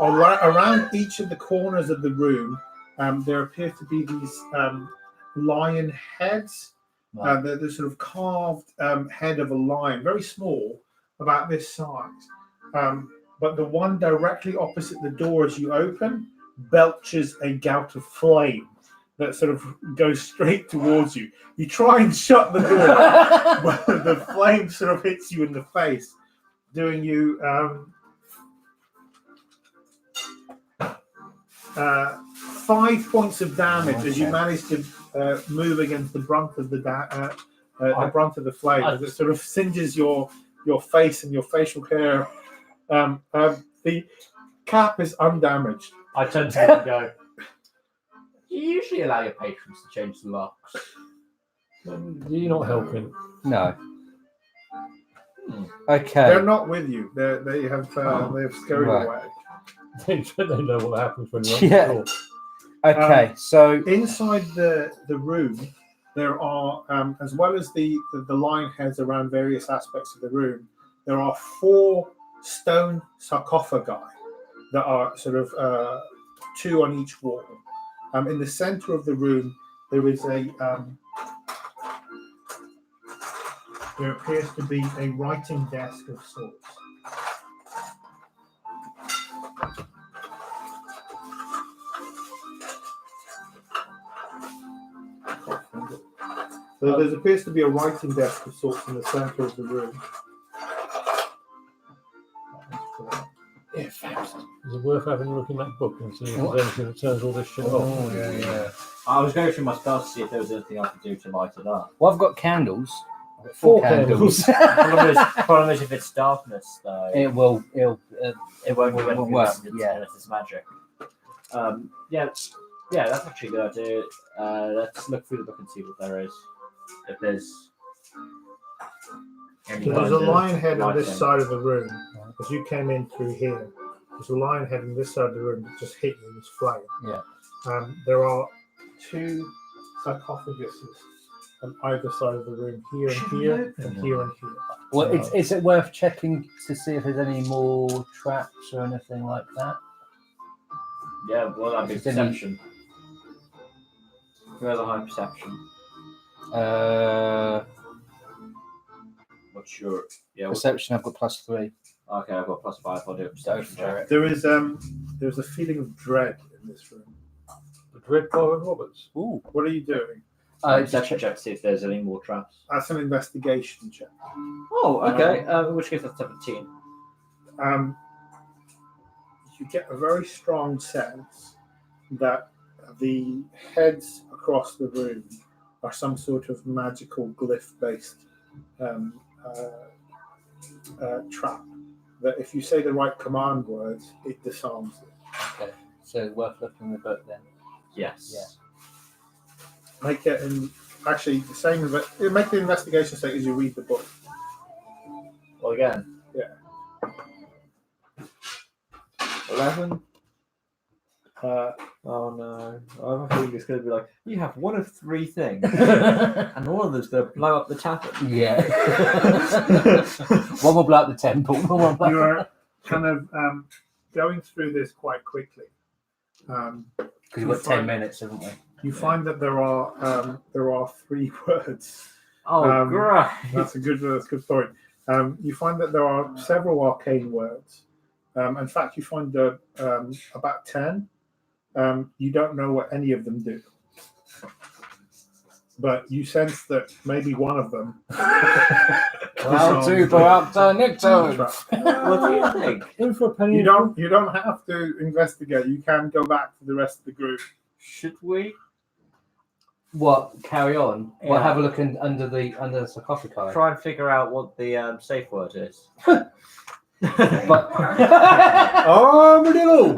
Around each of the corners of the room, there appear to be these lion heads. Right. The sort of carved head of a lion, very small, about this size. But the one directly opposite the door as you open belches a gout of flame that sort of goes straight towards you. You try and shut the door, but the flame sort of hits you in the face, doing you 5 points of damage as you manage to move against the brunt of the brunt of the flame as it sort of singes your face and your facial hair. The cap is undamaged. I turn to him and go, Do you usually allow your patrons to change the locks? You're not helping. No. Okay. They're not with you. They have scurried Right. away. They know what happens when you're Yeah. on the floor. Okay. So Inside the room, there are, as well as the lion heads around various aspects of the room, there are 4 stone sarcophagi that are sort of 2 on each wall. In the center of the room, there is there appears to be a writing desk of sorts. So there appears to be a writing desk of sorts in the center of the room. Is it worth having a look in that book and see if there's anything that turns all this shit off? Oh, yeah. I was going through my spells to see if there was anything I could do to light it up. Well, I've got candles. I've got 4 4 candles. Problem is if it's darkness, though, it won't it won't do anything work. unless it's magic. Yeah, that's actually a good idea. Let's look through the book and see what there is. If there's any There's a kind of lion head on this lighting. side of the room. As you came in through here, there's a lion head on this side of the room that just hit you and was flying. Yeah. There are 2 sarcophaguses on either side of the room, here and here, and here and here. Well, is it worth checking to see if there's any more traps or anything like that? Yeah, well, that'd be Is any- perception. Who has a high perception? What's your Perception, I've got +3. Okay, I've got +5. I'll do a perception check. There is there's a feeling of dread in this room. The Dread Private Roberts. Ooh. What are you doing? Perception check to see if there's any more traps. That's an investigation check. Oh, okay. In which case that's 17. You get a very strong sense that the heads across the room are some sort of magical glyph-based trap. That if you say the right command words, it disarms it. Okay, so worth looking in the book then. Yes. Yeah. Make it actually the same. Make the investigation check as you read the book. Well, again. Yeah. 11. Oh no! I have a feeling it's going to be like you have one of 3 things, and one of them's going to blow up the tavern. Yeah. One will blow up the temple. One will blow You are kind of going through this quite quickly. Because we've got 10 minutes, haven't we? You find that there are 3 words. Oh, great! That's a good point. You find that there are several arcane words. In fact, you find about 10. You don't know what any of them do, but you sense that maybe one of them. Cloud super up to Nicto. What do you think? In for a penny. You don't have to investigate. You can go back to the rest of the group. Should we What? Carry on? Well, Yeah. have a look under the sarcophagi. try and figure out what the safe word is? But Armadillo.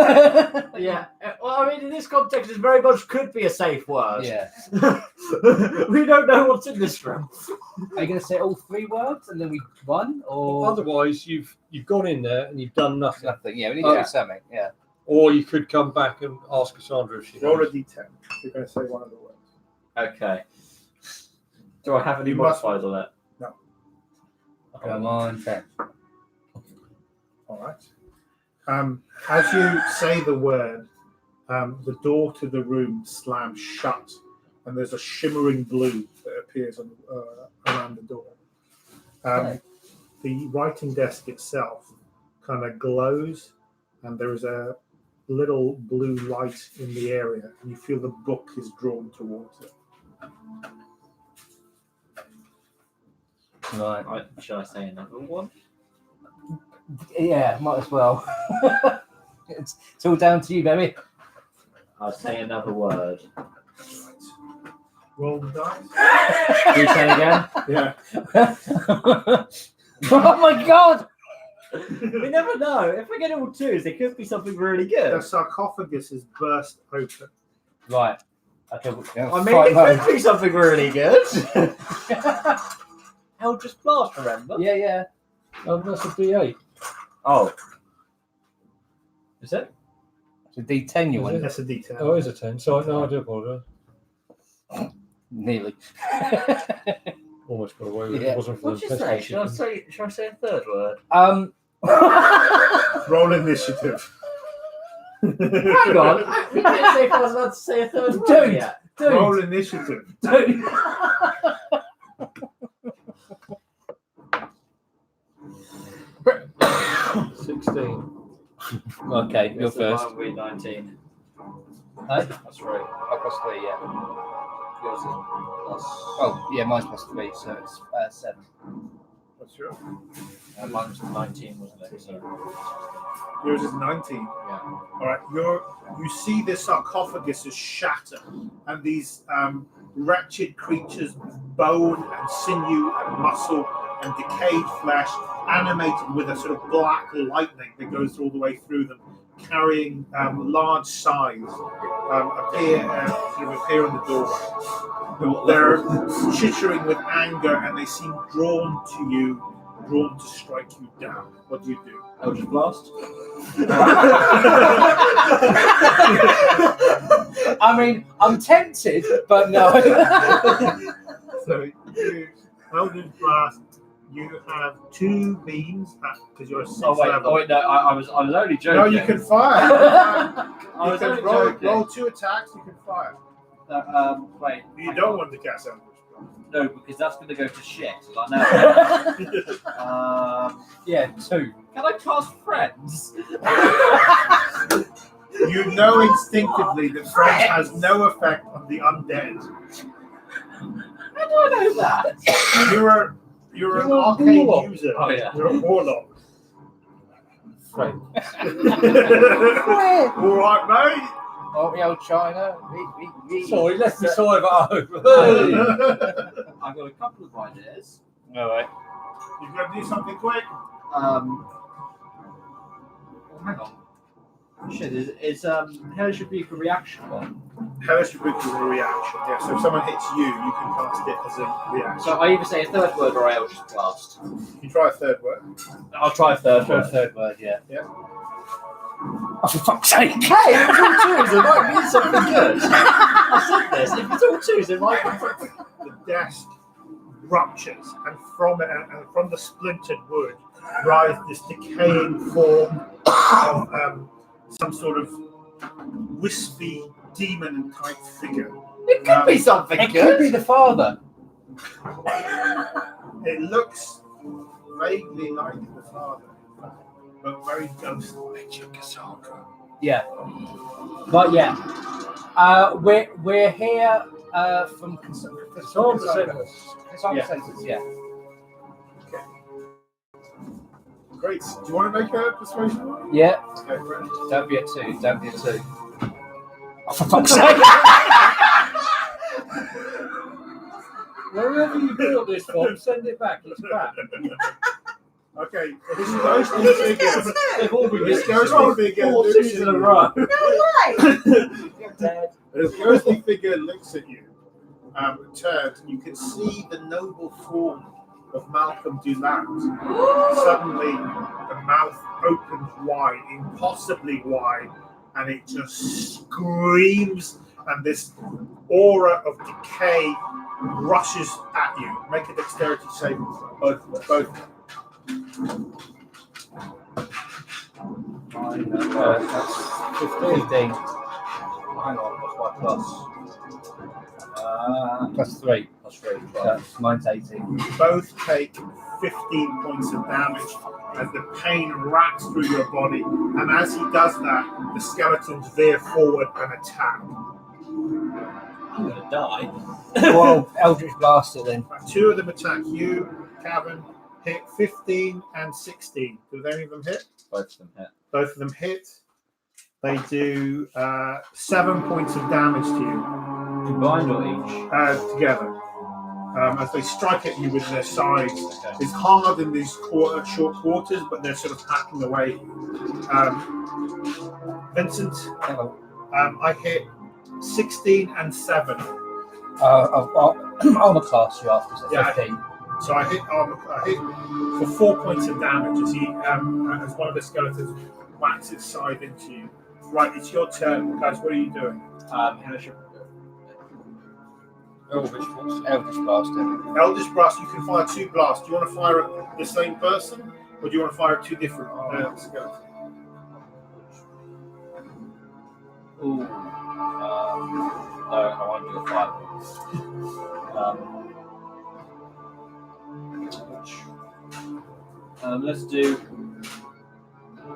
Yeah. Well, I mean, in this context, it very much could be a safe word. yeah, We don't know what's in this room. are you going to say all 3 words and then we won, or Otherwise, you've gone in there and you've done nothing. nothing? Yeah, we need to do something. Yeah. Or you could come back and ask Cassandra if she Roll a knows. d10. You're going to say one of the words. Okay. Do I have any You must- modifiers on it? Come on, 10. All right. As you say the word, the door to the room slams shut, and there's a shimmering blue that appears around the door. Okay. The writing desk itself kind of glows, and there is a little blue light in the area, and you feel the book is drawn towards it. Right. Shall I say another one? Yeah, might as well. it's all down to you, baby. I'll say another word. Right. Roll the dice. Do you say again? Yeah. Oh my god! We never know. If we get all 2s, there could be something really The good. sarcophagus is burst open. Right. Okay. I mean, it could be something really good. Eldritch Blast, remember? Yeah. That's a D8. Oh. Is it? It's a D10 you want. That's a detail. Oh, it is a 10. So no, I do apologise. Nearly. Almost got away with it. Yeah. It wasn't for What the did you say? pesky Shall I chicken. say a 3rd word? Roll initiative. Hang on. We didn't say if I was allowed to say a third word Dude. yet. Roll initiative. Dude. 16. Okay, you're Yes, so first. mine will be 19. Huh? That's right. Oh, plus 3, yeah. Yours is plus. Oh, yeah, mine's plus 3, so it's 7. What's yours? Mine was 19, wasn't it? So, Yours is 19. yeah. All right, you see the sarcophagus is shatter, and these wretched creatures, bone and sinew and muscle and decayed flesh, animated with a sort of black lightning that goes all the way through them, carrying large size, appear in the doorway. They're chittering with anger, and they seem drawn to you, drawn to strike you down. What do you do? Eldritch Blast. I mean, I'm tempted, but no. So you, Eldritch Blast, you have 2 beams because you're a 6 level. Oh wait, no, I was only joking. No, you can fire. I You was can only roll joking. 2 attacks. You can fire. Wait. You don't want to cast Eldritch Blast. No, because that's going to go to shit. Like now. Yeah, 2. Can I cast Friends? You know instinctively that Friends has no effect on the undead. How do I know that? You're an You're a arcane warlock. user. Oh, yeah. You're a warlock. Right. All right, mate. Oh, the old China. So he left me side at home. I've got a couple of ideas. All right. You've got to do something quick. Oh, hang on. Shit, is Hellish Rebuke a reaction one? Hellish Rebuke is a reaction. Yeah, so if someone hits you, you can cast it as a reaction. So I either say a third word or I'll just blast. You try a third word. I'll try a third For a word. third word, yeah. Yeah. Oh, for fuck's sake! Hey, if it's all twos, it might mean something good. I said this. If it's all twos, it might be. The desk ruptures, and from it, and from the splintered wood, rise this decaying form of some sort of wispy demon type figure. It could be something It good. could be the father. It looks vaguely like the father, but very ghost-like. Yeah. But yeah. We're here from Control the sentence. Yeah. Great. Do you want to make a persuasion roll? Yeah. Okay, great. Don't be a 2. Don't be a 2. Oh, for fuck's sake! Wherever you bought this from, send it back. It's crap. Okay, this ghostly figure. They've all been This ghostly figure four looks twos at in a you. row. No Dead. This ghostly figure looks at you, turns, and you can see the noble form of Malcolm Duland. Suddenly, the mouth opens wide, impossibly wide, and it just screams, and this aura of decay rushes at you. Make a dexterity saving throw. Both. That's 15. Hang on, what's my plus? Plus 3. That's very That's mine's 18. Both take 15 points of damage as the pain racks through your body, and as he does that, the skeletons veer forward and attack. I'm gonna die. Well, Eldritch Blast it then. 2 of them attack you, Kevin. Hit 15 and 16. Do any of them hit? Both of them hit. Both of them hit. They do 7 points of damage to you Combined or each? together. As they strike at you with their sides. Okay. It's hard in these short quarters, but they're sort of hacking away. Vincent, Hello. I hit 16 and 7. Armor class you after, so Yeah. 15. So I hit for 4 points of damage as he, as one of the skeletons whacks its side into you. Right, it's your turn, guys. What are you doing? Hellish Eldritch Blast it. Eldritch Blast, you can fire 2 blasts. Do you want to fire at the same person? Or do you want to fire 2 different skeletons? Ooh. No, I want to do a 5. Let's do. I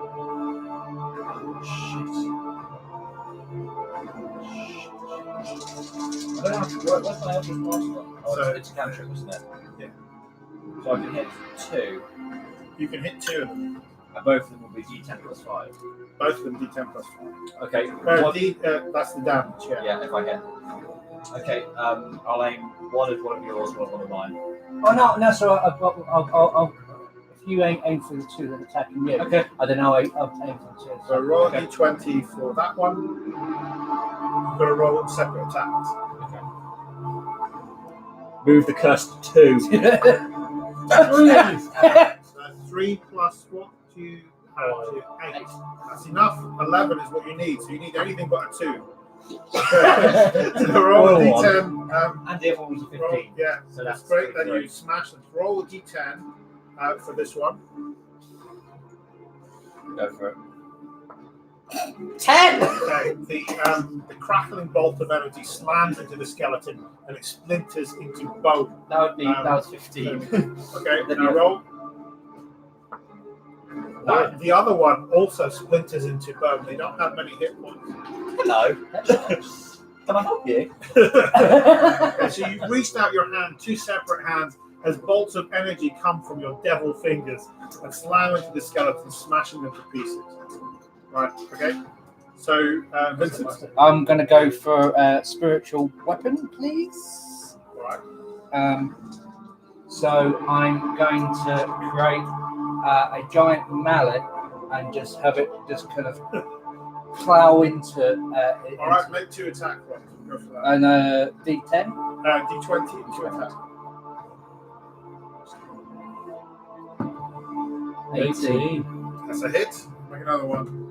don't know how to work. What's my Eldritch Blast one? Oh, it's a cantrip, isn't it? Yeah. So I can hit 2, You can hit 2 of them. and both of them will be D10 plus 5. Both of them D10 plus 5. Okay. That's the damage, yeah. Yeah, if I hit. Okay. I'll aim one of yours, one of mine. Oh no, so I'll if you aim for the 2 that are attacking you, Okay. then I'll aim for the 2. So roll a d20 for that one. You've got to roll separate attacks. Okay. Move the cursed 2. So 3 plus what do you have? 8. That's enough. 11 is what you need. So you need anything but a 2. So roll a d10. And the other one was a 15. Roll, yeah, So that's that's great. Then 3. you smash them. Roll a d10 for this one. Go for it. 10! Okay, the crackling bolt of energy slams into the skeleton and it splinters into bone. That was 15. Okay, Then now you- roll. The other one also splinters into bone. They don't have many hit points. Hello. Can I help you? Okay, so you've reached out your hand, 2 separate hands, as bolts of energy come from your devil fingers and slam into the skeleton, smashing them to pieces. Right, okay. So, Vincent. I'm going to go for a spiritual weapon, please. Right. So I'm going to create a giant mallet and just have it just kind of plow into. All right, make 2 attack rolls. Go for that. And D10. D20, 2 attack. 18. That's a hit. Make another one.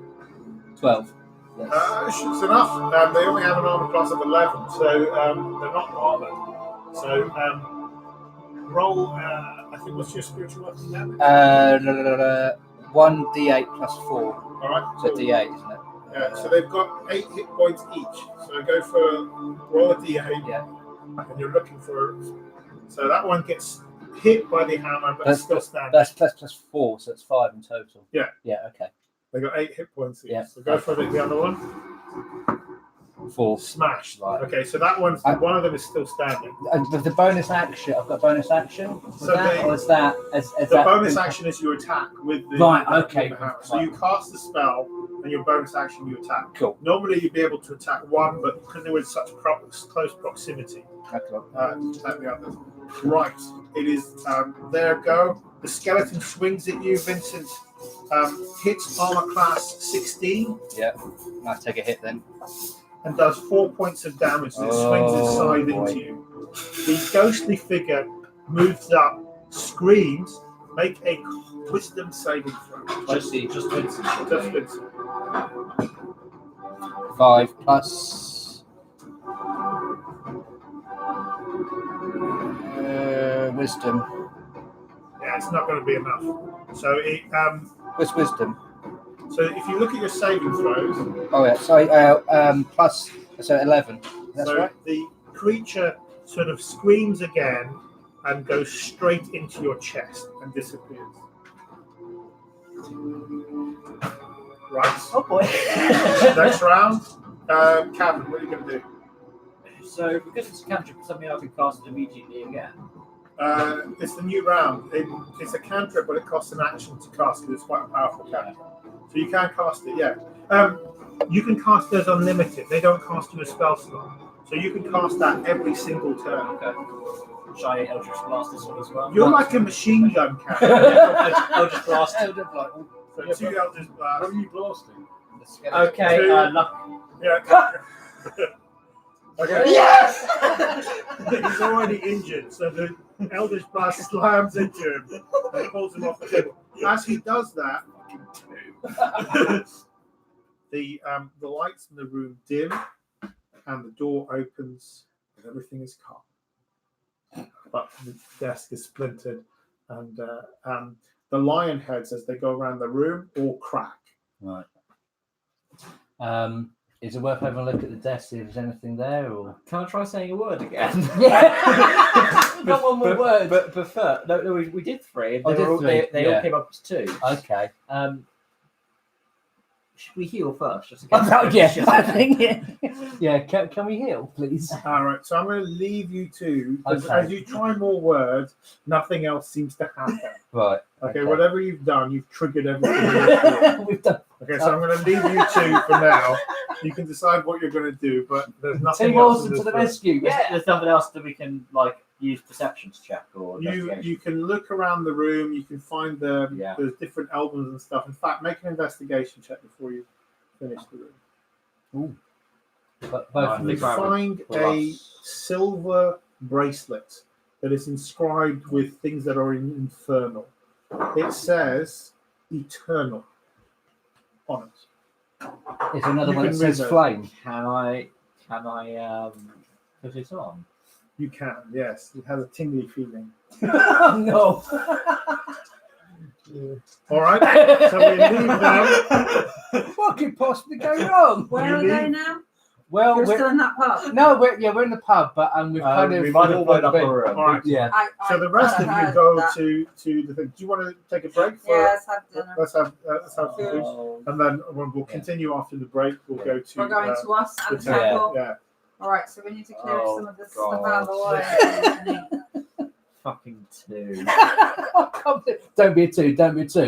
12. Yes. It's enough. They only have an armor class of 11, so they're not armored. So roll. I think what's your spiritual weapon damage? 1d8 plus 4. All right. So d8, isn't it? Yeah. So they've got 8 hit points each. So go for roll a d8. Yeah. And you're looking for. So that one gets hit by the hammer, but it's still standing. That's plus 4, so it's 5 in total. Yeah. Yeah. Okay. They got 8 hit points each. Yeah. So go for the other one. 4. Smash. Right. Okay, so that one's one of them is still standing. And with the bonus action, I've got a bonus action. So Or is that? Is The that bonus action is you attack with the Right, with okay. the hammer. So you cast the spell, and your bonus action you attack. Cool. Normally you'd be able to attack one, but because they were in such close proximity, attack the others. Right, it is their go. The skeleton swings at you, Vincent. Hits armor class 16 Yeah. I take a hit then. and does 4 points of damage. And it swings its side boy. into you. The ghostly figure moves up, screams, make a wisdom saving throw. Just Vincent. Just Vincent. 5 plus. Wisdom. Yeah, it's not going to be enough. So it What's wisdom? so if you look at your saving throws, Oh yeah. Sorry. Plus. So 11. That's so right. the creature sort of screams again and goes straight into your chest and disappears. Right. Oh boy. Next round, Kevin, what are you going to do? So because it's a cantrip, it's something I can cast immediately again. It's the new round. It's a cantrip, but it costs an action to cast because it's quite a powerful cantrip. So you can cast it, yeah. You can cast those unlimited. They don't cost you a spell slot. So you can cast that every single turn. Okay. Should I Eldritch Blast this one as well? You're like a machine gun cannon. Eldritch Blast. So 2 Eldritch What Blasts. are you blasting? Okay, luck. Yeah. Okay. Yes! He's already injured, so the Eldritch Blast slams into him and pulls him off the table. As he does that, the lights in the room dim and the door opens and everything is calm. But the desk is splintered and the lion heads as they go around the room all crack. Right. Is it worth having a look at the desk, see if there's anything there, or? Can I try saying a word again? Yeah. Not one more word. But first, no, we did 3. And I they did were all, 3, They yeah. all came up as 2. Okay. Should we heal first? Just Yeah, I think. Yeah. Can we heal, please? All right, so I'm going to leave you two. Because Okay. as you try more words, nothing else seems to happen. Right. Okay, whatever you've done, you've triggered everything. We've done. Okay, so I'm going to leave you two for now. You can decide what you're going to do, but there's nothing Team else. Awesome in to this the room. rescue. There's nothing else that we can use perceptions check or investigation. You can look around the room. You can find there's different albums and stuff. In fact, make an investigation check before you finish the room. But both You find a silver bracelet that is inscribed with things that are in infernal. It says eternal on it. There's another You one that can says read that. flame. Can I put it on? You can, yes. It has a tingly feeling. No. All right, so we leave now. What could possibly go wrong? Where are they now? Well, You're we're, still in that pub? no, we're in the pub, but we've kind of we might have blown up a room. All right. Yeah. So the rest of you go to the thing. Do you want to take a break? For, Yeah, let's have dinner. Let's have some food, Oh, and then we'll continue after the break. We'll go to. We're going to us the and temple. temple. Yeah. All right, so we need to clear Oh, some of this God. stuff out of the way. fucking 2. Don't be a 2. Don't be a 2.